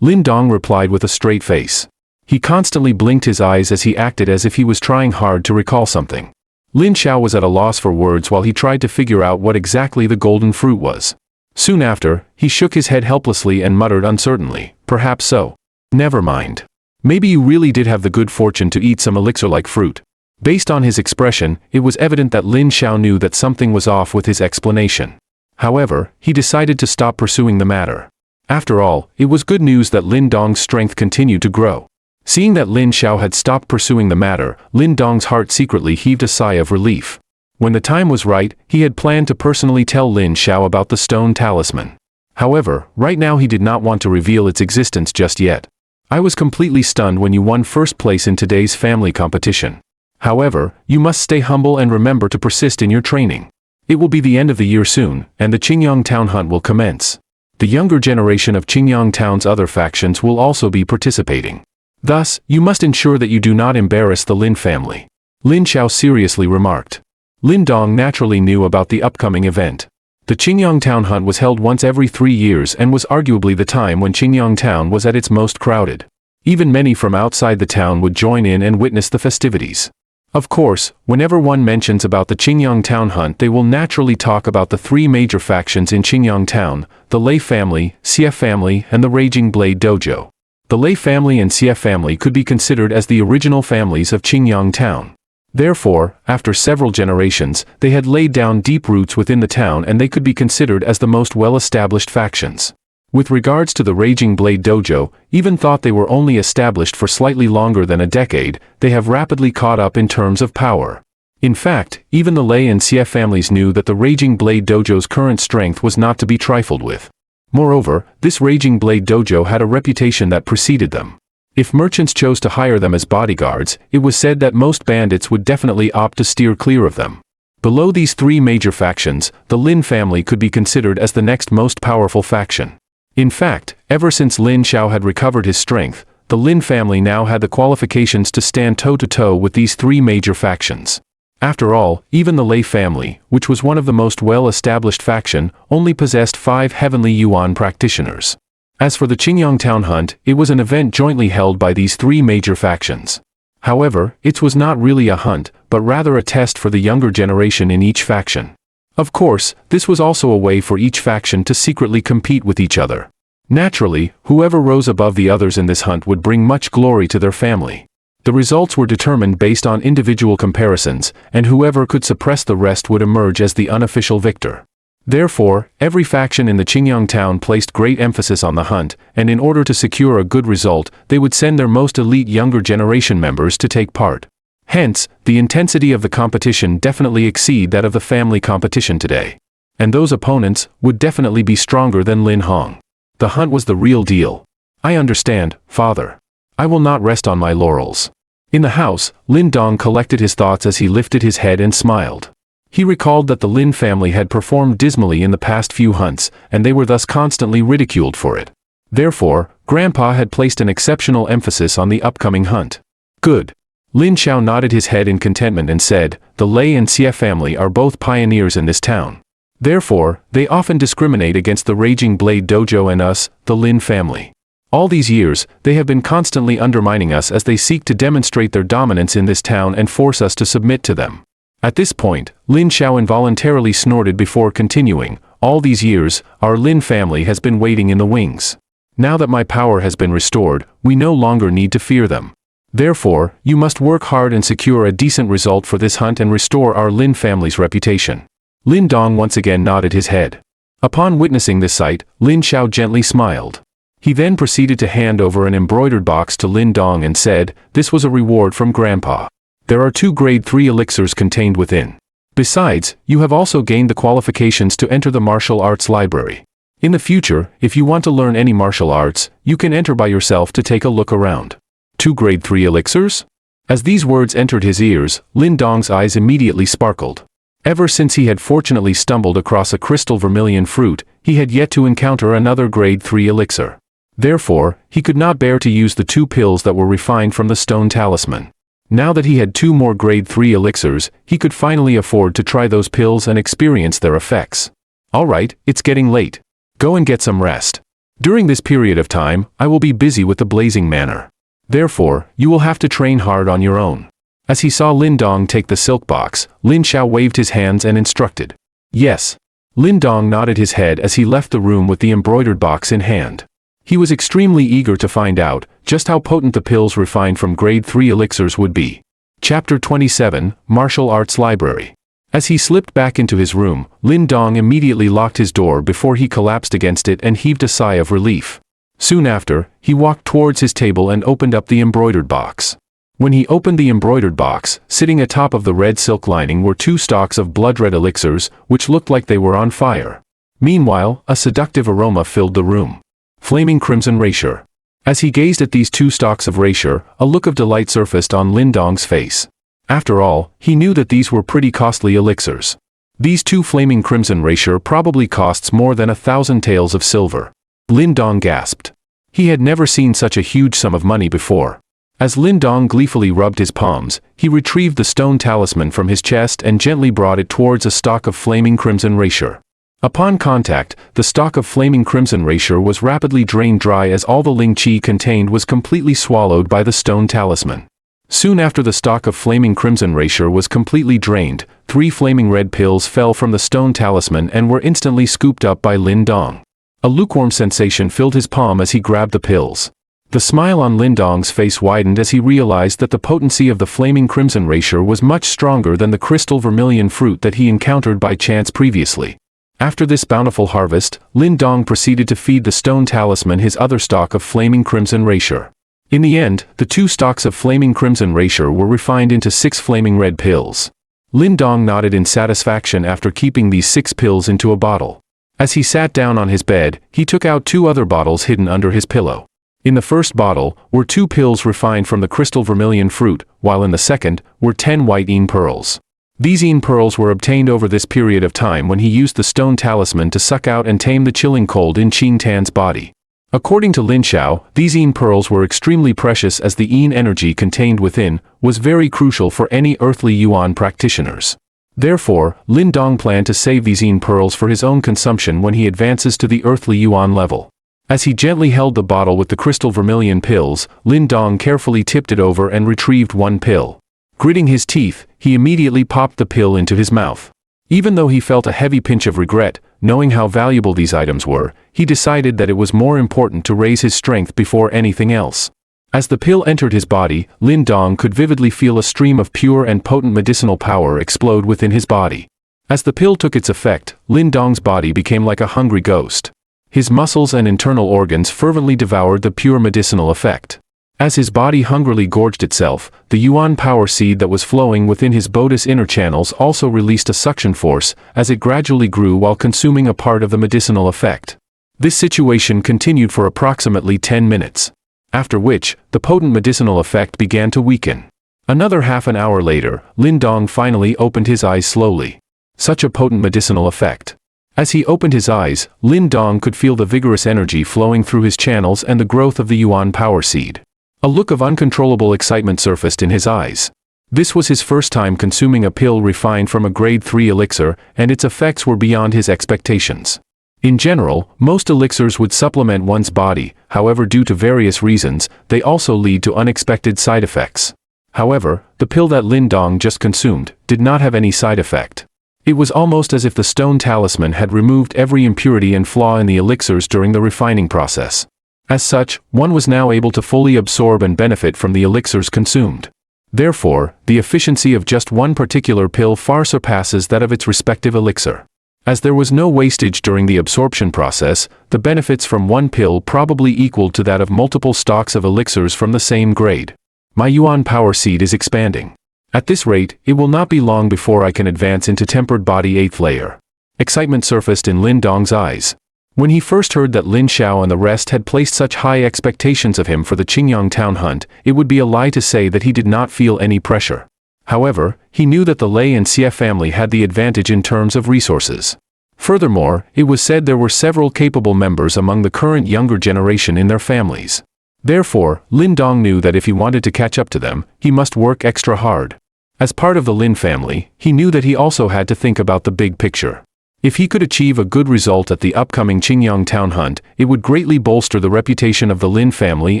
Lin Dong replied with a straight face. He constantly blinked his eyes as he acted as if he was trying hard to recall something. Lin Xiao was at a loss for words while he tried to figure out what exactly the golden fruit was. Soon after, he shook his head helplessly and muttered uncertainly, "Perhaps so. Never mind. Maybe you really did have the good fortune to eat some elixir-like fruit." Based on his expression, it was evident that Lin Xiao knew that something was off with his explanation. However, he decided to stop pursuing the matter. After all, it was good news that Lin Dong's strength continued to grow. Seeing that Lin Xiao had stopped pursuing the matter, Lin Dong's heart secretly heaved a sigh of relief. When the time was right, he had planned to personally tell Lin Xiao about the stone talisman. However, right now he did not want to reveal its existence just yet. "I was completely stunned when you won first place in today's family competition. However, you must stay humble and remember to persist in your training. It will be the end of the year soon, and the Qingyang Town Hunt will commence. The younger generation of Qingyang Town's other factions will also be participating. Thus, you must ensure that you do not embarrass the Lin family. Lin Xiao seriously remarked. Lin Dong naturally knew about the upcoming event. The Qingyang Town hunt was held once every 3 years and was arguably the time when Qingyang Town was at its most crowded. Even many from outside the town would join in and witness the festivities. Of course, whenever one mentions about the Qingyang Town hunt, they will naturally talk about the 3 major factions in Qingyang Town, the Lei family, Xie family, and the Raging Blade Dojo. The Lei family and Xie family could be considered as the original families of Qingyang Town. Therefore, after several generations, they had laid down deep roots within the town and they could be considered as the most well-established factions. With regards to the Raging Blade Dojo, even thought they were only established for slightly longer than a decade, they have rapidly caught up in terms of power. In fact, even the Lei and Xie families knew that the Raging Blade Dojo's current strength was not to be trifled with. Moreover, this Raging Blade Dojo had a reputation that preceded them. If merchants chose to hire them as bodyguards, it was said that most bandits would definitely opt to steer clear of them. Below these 3 major factions, the Lin family could be considered as the next most powerful faction. In fact, ever since Lin Xiao had recovered his strength, the Lin family now had the qualifications to stand toe-to-toe with these 3 major factions. After all, even the Lei family, which was one of the most well-established faction, only possessed 5 heavenly yuan practitioners. As for the Qingyang Town hunt, it was an event jointly held by these 3 major factions. However, it was not really a hunt, but rather a test for the younger generation in each faction. Of course, this was also a way for each faction to secretly compete with each other. Naturally, whoever rose above the others in this hunt would bring much glory to their family. The results were determined based on individual comparisons, and whoever could suppress the rest would emerge as the unofficial victor. Therefore, every faction in the Qingyang Town placed great emphasis on the hunt, and in order to secure a good result, they would send their most elite younger generation members to take part. Hence, the intensity of the competition definitely exceed that of the family competition today. And those opponents would definitely be stronger than Lin Hong. The hunt was the real deal. I understand, father. I will not rest on my laurels. In the house, Lin Dong collected his thoughts as he lifted his head and smiled. He recalled that the Lin family had performed dismally in the past few hunts, and they were thus constantly ridiculed for it. Therefore, Grandpa had placed an exceptional emphasis on the upcoming hunt. Good. Lin Xiao nodded his head in contentment and said, the Lei and Xie family are both pioneers in this town. Therefore, they often discriminate against the Raging Blade Dojo and us, the Lin family. All these years, they have been constantly undermining us as they seek to demonstrate their dominance in this town and force us to submit to them. At this point, Lin Xiao involuntarily snorted before continuing, all these years, our Lin family has been waiting in the wings. Now that my power has been restored, we no longer need to fear them. Therefore, you must work hard and secure a decent result for this hunt and restore our Lin family's reputation. Lin Dong once again nodded his head. Upon witnessing this sight, Lin Xiao gently smiled. He then proceeded to hand over an embroidered box to Lin Dong and said, this was a reward from Grandpa. There are 2 grade 3 elixirs contained within. Besides, you have also gained the qualifications to enter the martial arts library. In the future, if you want to learn any martial arts, you can enter by yourself to take a look around. 2 grade 3 elixirs? As these words entered his ears, Lin Dong's eyes immediately sparkled. Ever since he had fortunately stumbled across a crystal vermilion fruit, he had yet to encounter another grade 3 elixir. Therefore, he could not bear to use the 2 pills that were refined from the stone talisman. Now that he had 2 more grade 3 elixirs, he could finally afford to try those pills and experience their effects. Alright, it's getting late. Go and get some rest. During this period of time, I will be busy with the blazing manor. Therefore, you will have to train hard on your own. As he saw Lin Dong take the silk box, Lin Xiao waved his hands and instructed. Yes. Lin Dong nodded his head as he left the room with the embroidered box in hand. He was extremely eager to find out just how potent the pills refined from grade 3 elixirs would be. Chapter 27, Martial Arts Library. As he slipped back into his room, Lin Dong immediately locked his door before he collapsed against it and heaved a sigh of relief. Soon after, he walked towards his table and opened up the embroidered box. When he opened the embroidered box, sitting atop of the red silk lining were 2 stalks of blood-red elixirs, which looked like they were on fire. Meanwhile, a seductive aroma filled the room. Flaming crimson rasher. As he gazed at these 2 stalks of rasher, a look of delight surfaced on Lin Dong's face. After all, he knew that these were pretty costly elixirs. These 2 flaming crimson rasher probably costs more than 1,000 taels of silver. Lin Dong gasped. He had never seen such a huge sum of money before. As Lin Dong gleefully rubbed his palms, he retrieved the stone talisman from his chest and gently brought it towards a stalk of flaming crimson rasher. Upon contact, the stalk of flaming crimson rasher was rapidly drained dry as all the Ling Qi contained was completely swallowed by the stone talisman. Soon after the stalk of flaming crimson rasher was completely drained, 3 flaming red pills fell from the stone talisman and were instantly scooped up by Lin Dong. A lukewarm sensation filled his palm as he grabbed the pills. The smile on Lin Dong's face widened as he realized that the potency of the flaming crimson rasher was much stronger than the crystal vermilion fruit that he encountered by chance previously. After this bountiful harvest, Lin Dong proceeded to feed the stone talisman his other stalk of flaming crimson rasher. In the end, the 2 stalks of flaming crimson rasher were refined into 6 flaming red pills. Lin Dong nodded in satisfaction after keeping these 6 pills into a bottle. As he sat down on his bed, he took out 2 other bottles hidden under his pillow. In the first bottle were 2 pills refined from the crystal vermilion fruit, while in the second were 10 white Yin pearls. These Yin pearls were obtained over this period of time when he used the stone talisman to suck out and tame the chilling cold in Qing Tan's body. According to Lin Xiao, these Yin pearls were extremely precious as the Yin energy contained within was very crucial for any earthly Yuan practitioners. Therefore, Lin Dong planned to save these Yin pearls for his own consumption when he advances to the earthly Yuan level. As he gently held the bottle with the crystal vermilion pills, Lin Dong carefully tipped it over and retrieved 1 pill. Gritting his teeth, he immediately popped the pill into his mouth. Even though he felt a heavy pinch of regret, knowing how valuable these items were, he decided that it was more important to raise his strength before anything else. As the pill entered his body, Lin Dong could vividly feel a stream of pure and potent medicinal power explode within his body. As the pill took its effect, Lin Dong's body became like a hungry ghost. His muscles and internal organs fervently devoured the pure medicinal effect. As his body hungrily gorged itself, the Yuan power seed that was flowing within his Bodhi's inner channels also released a suction force as it gradually grew while consuming a part of the medicinal effect. This situation continued for approximately 10 minutes. After which, the potent medicinal effect began to weaken. Another half an hour later, Lin Dong finally opened his eyes slowly. Such a potent medicinal effect. As he opened his eyes, Lin Dong could feel the vigorous energy flowing through his channels and the growth of the Yuan power seed. A look of uncontrollable excitement surfaced in his eyes. This was his first time consuming a pill refined from a grade 3 elixir, and its effects were beyond his expectations. In general, most elixirs would supplement one's body, however due to various reasons, they also lead to unexpected side effects. However, the pill that Lin Dong just consumed did not have any side effect. It was almost as if the stone talisman had removed every impurity and flaw in the elixirs during the refining process. As such, one was now able to fully absorb and benefit from the elixirs consumed. Therefore, the efficiency of just one particular pill far surpasses that of its respective elixir. As there was no wastage during the absorption process, the benefits from one pill probably equaled to that of multiple stocks of elixirs from the same grade. My Yuan power seed is expanding. At this rate, it will not be long before I can advance into tempered body 8th layer. Excitement surfaced in Lin Dong's eyes. When he first heard that Lin Xiao and the rest had placed such high expectations of him for the Qingyang town hunt, it would be a lie to say that he did not feel any pressure. However, he knew that the Lei and Xie family had the advantage in terms of resources. Furthermore, it was said there were several capable members among the current younger generation in their families. Therefore, Lin Dong knew that if he wanted to catch up to them, he must work extra hard. As part of the Lin family, he knew that he also had to think about the big picture. If he could achieve a good result at the upcoming Qingyang town hunt, it would greatly bolster the reputation of the Lin family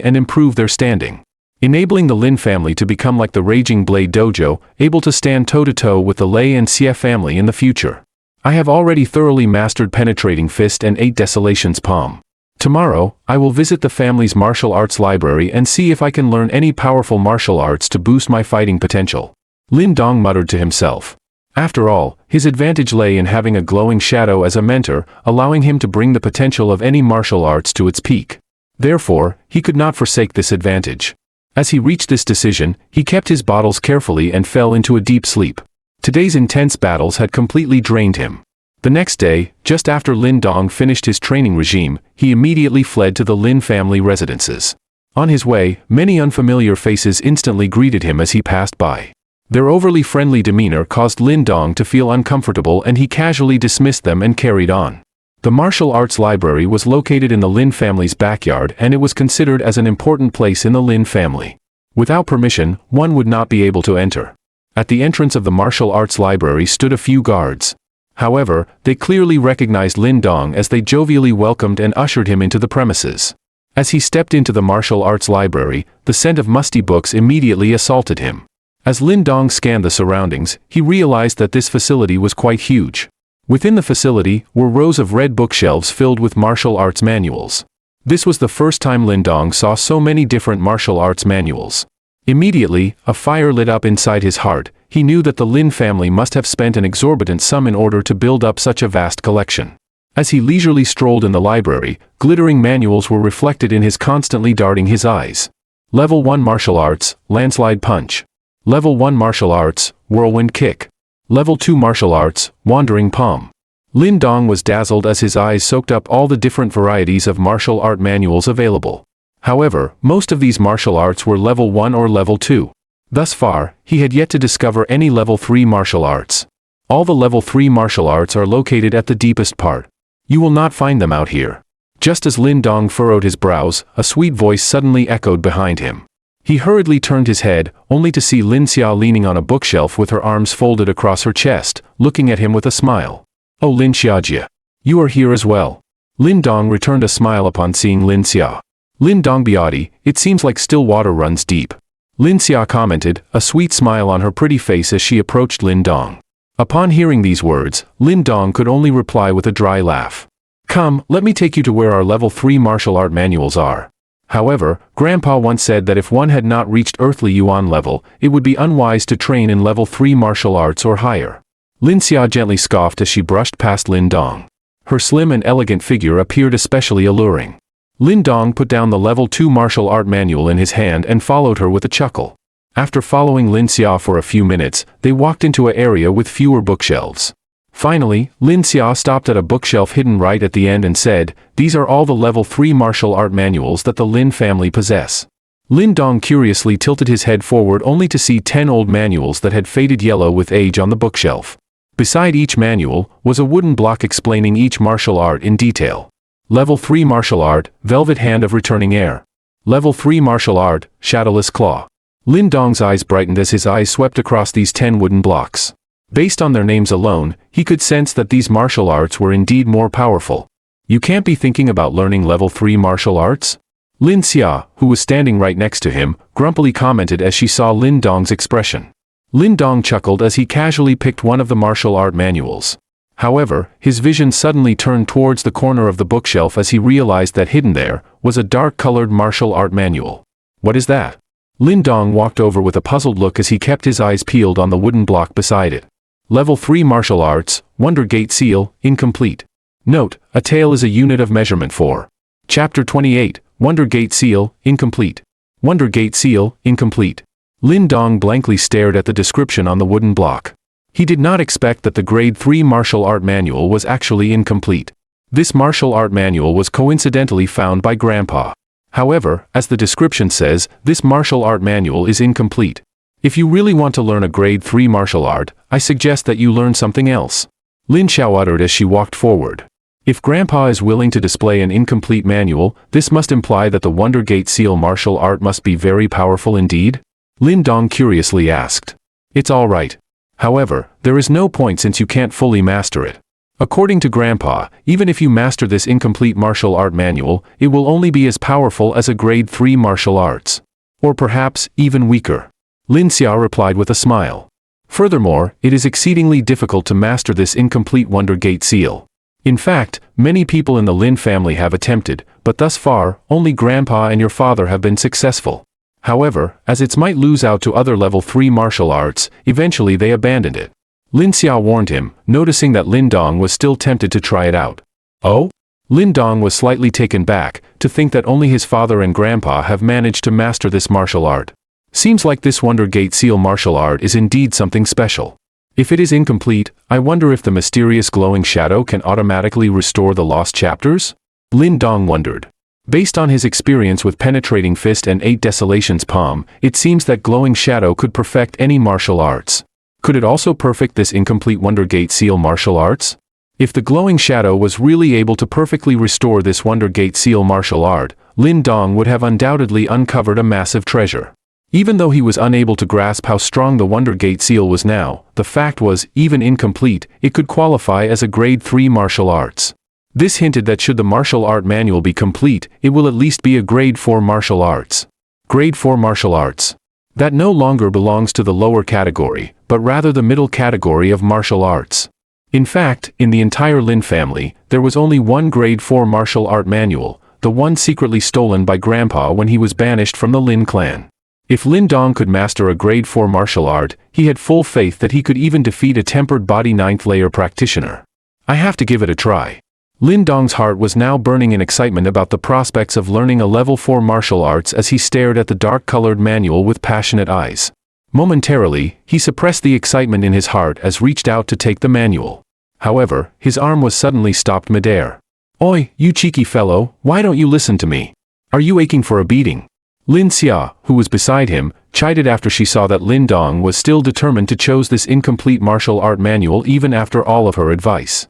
and improve their standing, enabling the Lin family to become like the Raging Blade Dojo, able to stand toe-to-toe with the Lei and Xie family in the future. I have already thoroughly mastered Penetrating Fist and 8 Desolations Palm. Tomorrow, I will visit the family's martial arts library and see if I can learn any powerful martial arts to boost my fighting potential. Lin Dong muttered to himself. After all, his advantage lay in having a glowing shadow as a mentor, allowing him to bring the potential of any martial arts to its peak. Therefore, he could not forsake this advantage. As he reached this decision, he kept his bottles carefully and fell into a deep sleep. Today's intense battles had completely drained him. The next day, just after Lin Dong finished his training regime, he immediately fled to the Lin family residences. On his way, many unfamiliar faces instantly greeted him as he passed by. Their overly friendly demeanor caused Lin Dong to feel uncomfortable and he casually dismissed them and carried on. The martial arts library was located in the Lin family's backyard and it was considered as an important place in the Lin family. Without permission, one would not be able to enter. At the entrance of the martial arts library stood a few guards. However, they clearly recognized Lin Dong as they jovially welcomed and ushered him into the premises. As he stepped into the martial arts library, the scent of musty books immediately assaulted him. As Lin Dong scanned the surroundings, he realized that this facility was quite huge. Within the facility were rows of red bookshelves filled with martial arts manuals. This was the first time Lin Dong saw so many different martial arts manuals. Immediately, a fire lit up inside his heart. He knew that the Lin family must have spent an exorbitant sum in order to build up such a vast collection. As he leisurely strolled in the library, glittering manuals were reflected in his constantly darting his eyes. Level 1 Martial Arts, Landslide Punch. Level 1 Martial Arts, Whirlwind Kick. Level 2 Martial Arts, Wandering Palm. Lin Dong was dazzled as his eyes soaked up all the different varieties of martial art manuals available. However, most of these martial arts were level 1 or level 2. Thus far, he had yet to discover any level 3 martial arts. All the level 3 martial arts are located at the deepest part. You will not find them out here. Just as Lin Dong furrowed his brows, a sweet voice suddenly echoed behind him. He hurriedly turned his head, only to see Lin Xia leaning on a bookshelf with her arms folded across her chest, looking at him with a smile. "Oh Lin Xiajie. You are here as well." Lin Dong returned a smile upon seeing Lin Xia. "Lin Dong Biati, it seems like still water runs deep." Lin Xia commented, a sweet smile on her pretty face as she approached Lin Dong. Upon hearing these words, Lin Dong could only reply with a dry laugh. "Come, let me take you to where our level 3 martial art manuals are." However, Grandpa once said that if one had not reached earthly Yuan level, it would be unwise to train in level 3 martial arts or higher. Lin Xia gently scoffed as she brushed past Lin Dong. Her slim and elegant figure appeared especially alluring. Lin Dong put down the level 2 martial art manual in his hand and followed her with a chuckle. After following Lin Xia for a few minutes, they walked into an area with fewer bookshelves. Finally, Lin Xia stopped at a bookshelf hidden right at the end and said, "These are all the level 3 martial art manuals that the Lin family possess." Lin Dong curiously tilted his head forward only to see 10 old manuals that had faded yellow with age on the bookshelf. Beside each manual was a wooden block explaining each martial art in detail. Level 3 Martial Art, Velvet Hand of Returning Air. Level 3 Martial Art, Shadowless Claw. Lin Dong's eyes brightened as his eyes swept across these 10 wooden blocks. Based on their names alone, he could sense that these martial arts were indeed more powerful. "You can't be thinking about learning level 3 martial arts?" Lin Xia, who was standing right next to him, grumpily commented as she saw Lin Dong's expression. Lin Dong chuckled as he casually picked one of the martial art manuals. However, his vision suddenly turned towards the corner of the bookshelf as he realized that hidden there was a dark-colored martial art manual. "What is that?" Lin Dong walked over with a puzzled look as he kept his eyes peeled on the wooden block beside it. Level 3 Martial Arts, Wonder Gate Seal, incomplete. Note, a tael is a unit of measurement for. Chapter 28, Wonder Gate Seal, incomplete. Wonder Gate Seal, incomplete. Lin Dong blankly stared at the description on the wooden block. He did not expect that the Grade 3 martial art manual was actually incomplete. This martial art manual was coincidentally found by Grandpa. However, as the description says, this martial art manual is incomplete. If you really want to learn a Grade 3 martial art, I suggest that you learn something else. Lin Xiao uttered as she walked forward. If Grandpa is willing to display an incomplete manual, this must imply that the Wonder Gate Seal martial art must be very powerful indeed? Lin Dong curiously asked. "It's all right. However, there is no point since you can't fully master it. According to Grandpa, even if you master this incomplete martial art manual, it will only be as powerful as a Grade 3 martial arts. Or perhaps, even weaker." Lin Xia replied with a smile. Furthermore, it is exceedingly difficult to master this incomplete Wonder Gate Seal. In fact, many people in the Lin family have attempted, but thus far, only Grandpa and your father have been successful. However, as it might lose out to other level 3 martial arts, eventually they abandoned it. Lin Xia warned him, noticing that Lin Dong was still tempted to try it out. "Oh?" Lin Dong was slightly taken back, to think that only his father and Grandpa have managed to master this martial art. Seems like this Wonder Gate Seal martial art is indeed something special. If it is incomplete, I wonder if the mysterious glowing shadow can automatically restore the lost chapters? Lin Dong wondered. Based on his experience with Penetrating Fist and 8 Desolations Palm, it seems that glowing shadow could perfect any martial arts. Could it also perfect this incomplete Wonder Gate Seal martial arts? If the glowing shadow was really able to perfectly restore this Wonder Gate Seal martial art, Lin Dong would have undoubtedly uncovered a massive treasure. Even though he was unable to grasp how strong the Wonder Gate seal was now, the fact was, even incomplete, it could qualify as a Grade 3 martial arts. This hinted that should the martial art manual be complete, it will at least be a Grade 4 martial arts. Grade 4 martial arts. That no longer belongs to the lower category, but rather the middle category of martial arts. In fact, in the entire Lin family, there was only one Grade 4 martial art manual, the one secretly stolen by Grandpa when he was banished from the Lin clan. If Lin Dong could master a Grade 4 martial art, he had full faith that he could even defeat a tempered body 9th layer practitioner. I have to give it a try. Lin Dong's heart was now burning in excitement about the prospects of learning a level 4 martial arts as he stared at the dark-colored manual with passionate eyes. Momentarily, he suppressed the excitement in his heart as reached out to take the manual. However, his arm was suddenly stopped midair. "Oi, you cheeky fellow, why don't you listen to me? Are you aching for a beating?" Lin Xia, who was beside him, chided after she saw that Lin Dong was still determined to choose this incomplete martial art manual even after all of her advice.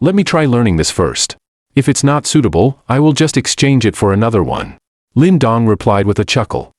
Let me try learning this first. If it's not suitable, I will just exchange it for another one. Lin Dong replied with a chuckle.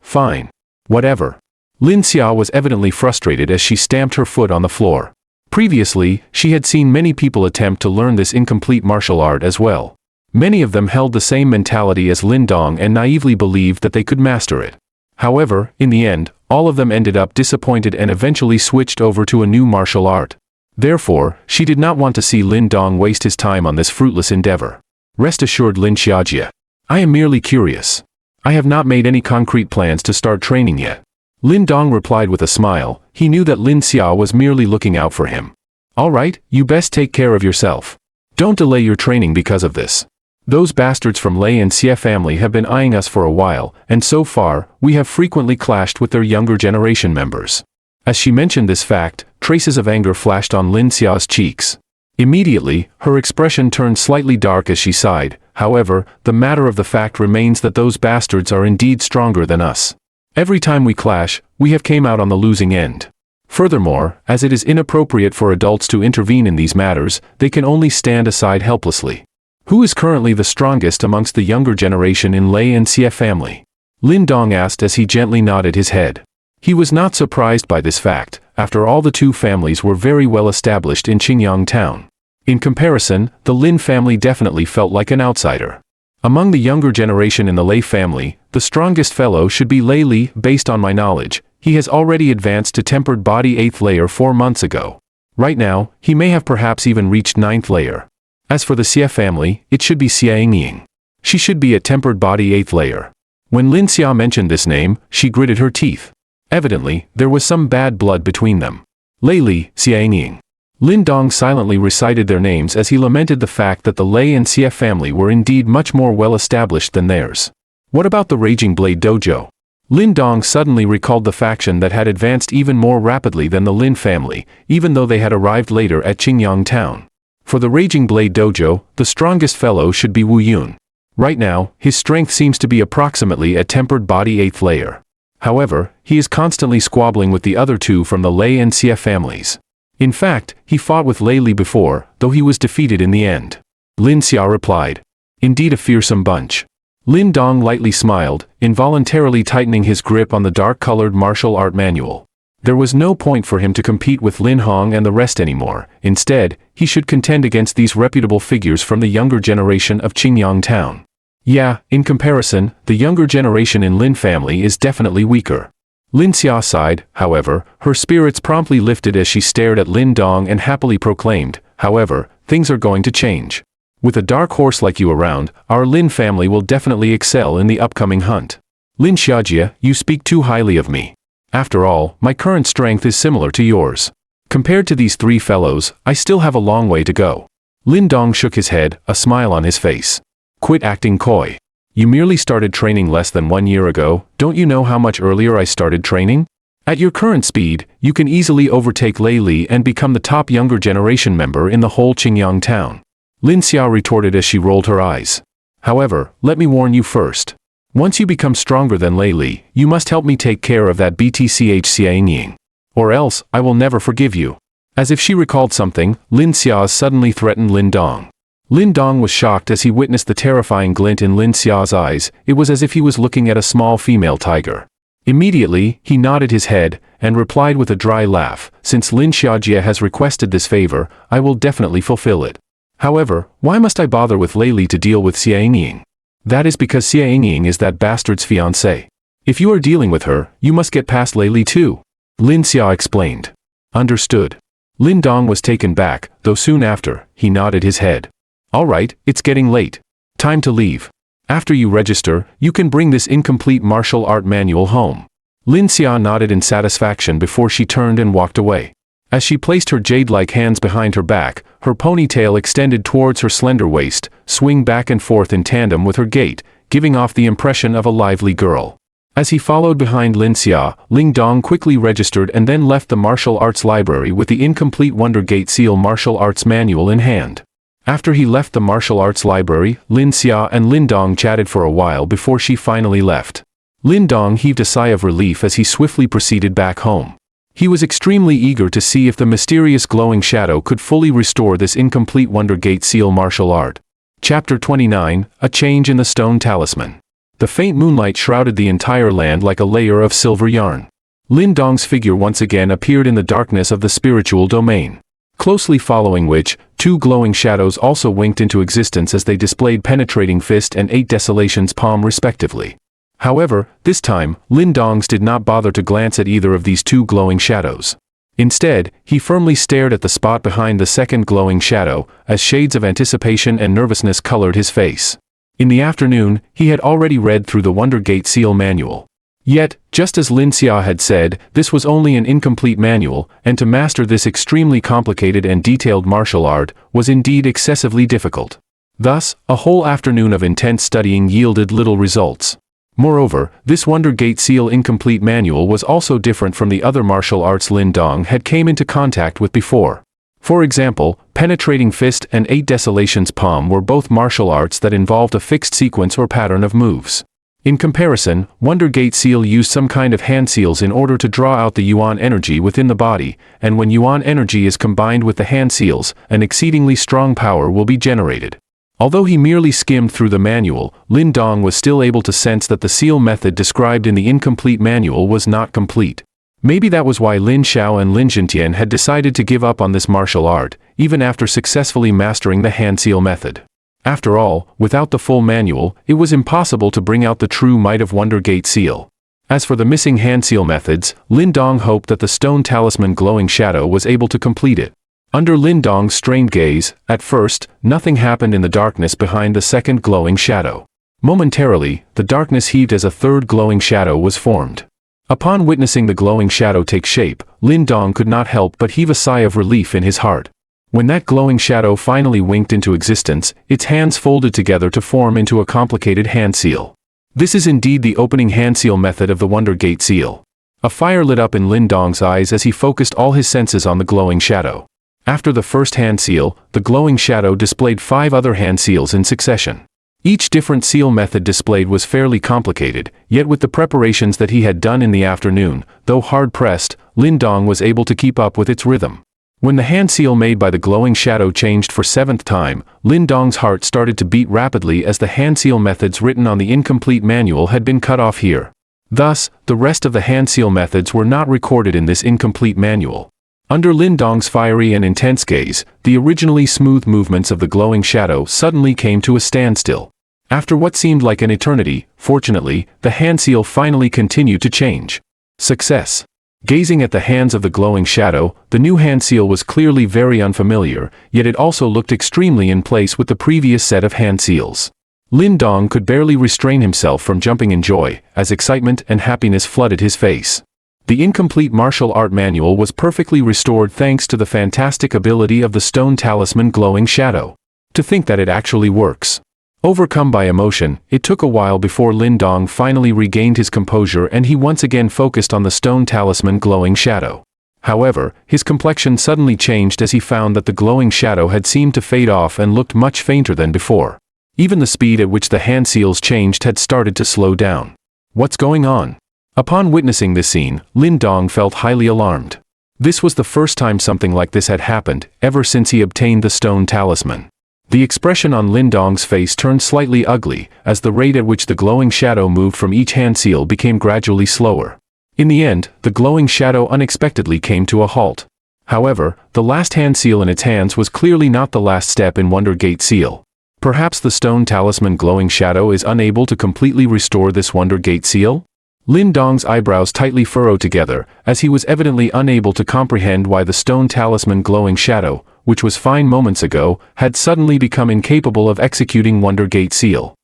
Fine. Whatever. Lin Xia was evidently frustrated as she stamped her foot on the floor. Previously, she had seen many people attempt to learn this incomplete martial art as well. Many of them held the same mentality as Lin Dong and naively believed that they could master it. However, in the end, all of them ended up disappointed and eventually switched over to a new martial art. Therefore, she did not want to see Lin Dong waste his time on this fruitless endeavor. Rest assured, Lin Xiajie. I am merely curious. I have not made any concrete plans to start training yet. Lin Dong replied with a smile. He knew that Lin Xia was merely looking out for him. All right, you best take care of yourself. Don't delay your training because of this. Those bastards from Lei and Xie family have been eyeing us for a while, and so far, we have frequently clashed with their younger generation members. As she mentioned this fact, traces of anger flashed on Lin Xia's cheeks. Immediately, her expression turned slightly dark as she sighed. However, the matter of the fact remains that those bastards are indeed stronger than us. Every time we clash, we have came out on the losing end. Furthermore, as it is inappropriate for adults to intervene in these matters, they can only stand aside helplessly. Who is currently the strongest amongst the younger generation in Lei and Xie family? Lin Dong asked as he gently nodded his head. He was not surprised by this fact. After all, the two families were very well established in Qingyang town. In comparison, the Lin family definitely felt like an outsider. Among the younger generation in the Lei family, the strongest fellow should be Lei Li. Based on my knowledge, he has already advanced to tempered body 8th layer 4 months ago. Right now, he may have perhaps even reached 9th layer. As for the Xie family, it should be Xie Ying. She should be at tempered body 8th layer. When Lin Xia mentioned this name, she gritted her teeth. Evidently, there was some bad blood between them. Lei Li, Xie Ying. Lin Dong silently recited their names as he lamented the fact that the Lei and Xie family were indeed much more well established than theirs. What about the Raging Blade Dojo? Lin Dong suddenly recalled the faction that had advanced even more rapidly than the Lin family, even though they had arrived later at Qingyang town. For the Raging Blade Dojo, the strongest fellow should be Wu Yun. Right now, his strength seems to be approximately at tempered body 8th layer. However, he is constantly squabbling with the other two from the Lei and Xie families. In fact, he fought with Lei Li before, though he was defeated in the end. Lin Xia replied. Indeed a fearsome bunch. Lin Dong lightly smiled, involuntarily tightening his grip on the dark-colored martial art manual. There was no point for him to compete with Lin Hong and the rest anymore. Instead, he should contend against these reputable figures from the younger generation of Qingyang town. Yeah, in comparison, the younger generation in Lin family is definitely weaker. Lin Xia sighed. However, her spirits promptly lifted as she stared at Lin Dong and happily proclaimed, however, things are going to change. With a dark horse like you around, our Lin family will definitely excel in the upcoming hunt. Lin Xiajie, you speak too highly of me. After all, my current strength is similar to yours. Compared to these three fellows, I still have a long way to go. Lin Dong shook his head, a smile on his face. Quit acting coy. You merely started training less than 1 year ago. Don't you know how much earlier I started training? At your current speed, you can easily overtake Lei Li and become the top younger generation member in the whole Qingyang town. Lin Xia retorted as she rolled her eyes. However, let me warn you first. Once you become stronger than Lei Li, you must help me take care of that BTCH Xie Ying. Or else, I will never forgive you. As if she recalled something, Lin Xia suddenly threatened Lin Dong. Lin Dong was shocked as he witnessed the terrifying glint in Lin Xia's eyes. It was as if he was looking at a small female tiger. Immediately, he nodded his head, and replied with a dry laugh, "Since Lin Xiajie has requested this favor, I will definitely fulfill it. However, why must I bother with Lei Li to deal with Xie Ying? That is because Xie Ying is that bastard's fiancée. If you are dealing with her, you must get past Lei Li too," Lin Xia explained. Understood. Lin Dong was taken back, though soon after, he nodded his head. "All right, it's getting late. Time to leave. After you register, you can bring this incomplete martial art manual home." Lin Xia nodded in satisfaction before she turned and walked away. As she placed her jade-like hands behind her back, her ponytail extended towards her slender waist, swing back and forth in tandem with her gait, giving off the impression of a lively girl. As he followed behind Lin Xia, Lin Dong quickly registered and then left the martial arts library with the incomplete Wonder Gate Seal martial arts manual in hand. After he left the martial arts library, Lin Xia and Lin Dong chatted for a while before she finally left. Lin Dong heaved a sigh of relief as he swiftly proceeded back home. He was extremely eager to see if the mysterious glowing shadow could fully restore this incomplete Wonder Gate Seal martial art. Chapter 29, A Change in the Stone Talisman. The faint moonlight shrouded the entire land like a layer of silver yarn. Lin Dong's figure once again appeared in the darkness of the spiritual domain. Closely following which, two glowing shadows also winked into existence as they displayed penetrating fist and 8 desolations palm respectively. However, this time, Lin Dong's did not bother to glance at either of these two glowing shadows. Instead, he firmly stared at the spot behind the second glowing shadow, as shades of anticipation and nervousness colored his face. In the afternoon, he had already read through the Wonder Gate Seal manual. Yet, just as Lin Xia had said, this was only an incomplete manual, and to master this extremely complicated and detailed martial art was indeed excessively difficult. Thus, a whole afternoon of intense studying yielded little results. Moreover, this Wonder Gate Seal incomplete manual was also different from the other martial arts Lin Dong had came into contact with before. For example, Penetrating Fist and 8 Desolations Palm were both martial arts that involved a fixed sequence or pattern of moves. In comparison, Wonder Gate Seal used some kind of hand seals in order to draw out the yuan energy within the body, and when yuan energy is combined with the hand seals, an exceedingly strong power will be generated. Although he merely skimmed through the manual, Lin Dong was still able to sense that the seal method described in the incomplete manual was not complete. Maybe that was why Lin Xiao and Lin Jintian had decided to give up on this martial art, even after successfully mastering the hand seal method. After all, without the full manual, it was impossible to bring out the true might of Wonder Gate Seal. As for the missing hand seal methods, Lin Dong hoped that the stone talisman glowing shadow was able to complete it. Under Lin Dong's strained gaze, at first, nothing happened in the darkness behind the second glowing shadow. Momentarily, the darkness heaved as a third glowing shadow was formed. Upon witnessing the glowing shadow take shape, Lin Dong could not help but heave a sigh of relief in his heart. When that glowing shadow finally winked into existence, its hands folded together to form into a complicated hand seal. This is indeed the opening hand seal method of the Wonder Gate Seal. A fire lit up in Lin Dong's eyes as he focused all his senses on the glowing shadow. After the first hand seal, the glowing shadow displayed 5 other hand seals in succession. Each different seal method displayed was fairly complicated, yet with the preparations that he had done in the afternoon, though hard-pressed, Lin Dong was able to keep up with its rhythm. When the hand seal made by the glowing shadow changed for 7th time, Lin Dong's heart started to beat rapidly as the hand seal methods written on the incomplete manual had been cut off here. Thus, the rest of the hand seal methods were not recorded in this incomplete manual. Under Lin Dong's fiery and intense gaze, the originally smooth movements of the glowing shadow suddenly came to a standstill. After what seemed like an eternity, fortunately, the hand seal finally continued to change. Success. Gazing at the hands of the glowing shadow, the new hand seal was clearly very unfamiliar, yet it also looked extremely in place with the previous set of hand seals. Lin Dong could barely restrain himself from jumping in joy, as excitement and happiness flooded his face. The incomplete martial art manual was perfectly restored thanks to the fantastic ability of the stone talisman glowing shadow. To think that it actually works. Overcome by emotion, it took a while before Lin Dong finally regained his composure and he once again focused on the stone talisman glowing shadow. However, his complexion suddenly changed as he found that the glowing shadow had seemed to fade off and looked much fainter than before. Even the speed at which the hand seals changed had started to slow down. What's going on? Upon witnessing this scene, Lin Dong felt highly alarmed. This was the first time something like this had happened, ever since he obtained the stone talisman. The expression on Lin Dong's face turned slightly ugly, as the rate at which the glowing shadow moved from each hand seal became gradually slower. In the end, the glowing shadow unexpectedly came to a halt. However, the last hand seal in its hands was clearly not the last step in Wonder Gate seal. Perhaps the stone talisman glowing shadow is unable to completely restore this Wonder Gate seal? Lin Dong's eyebrows tightly furrowed together, as he was evidently unable to comprehend why the stone talisman glowing shadow, which was fine moments ago, had suddenly become incapable of executing Wonder Gate seal.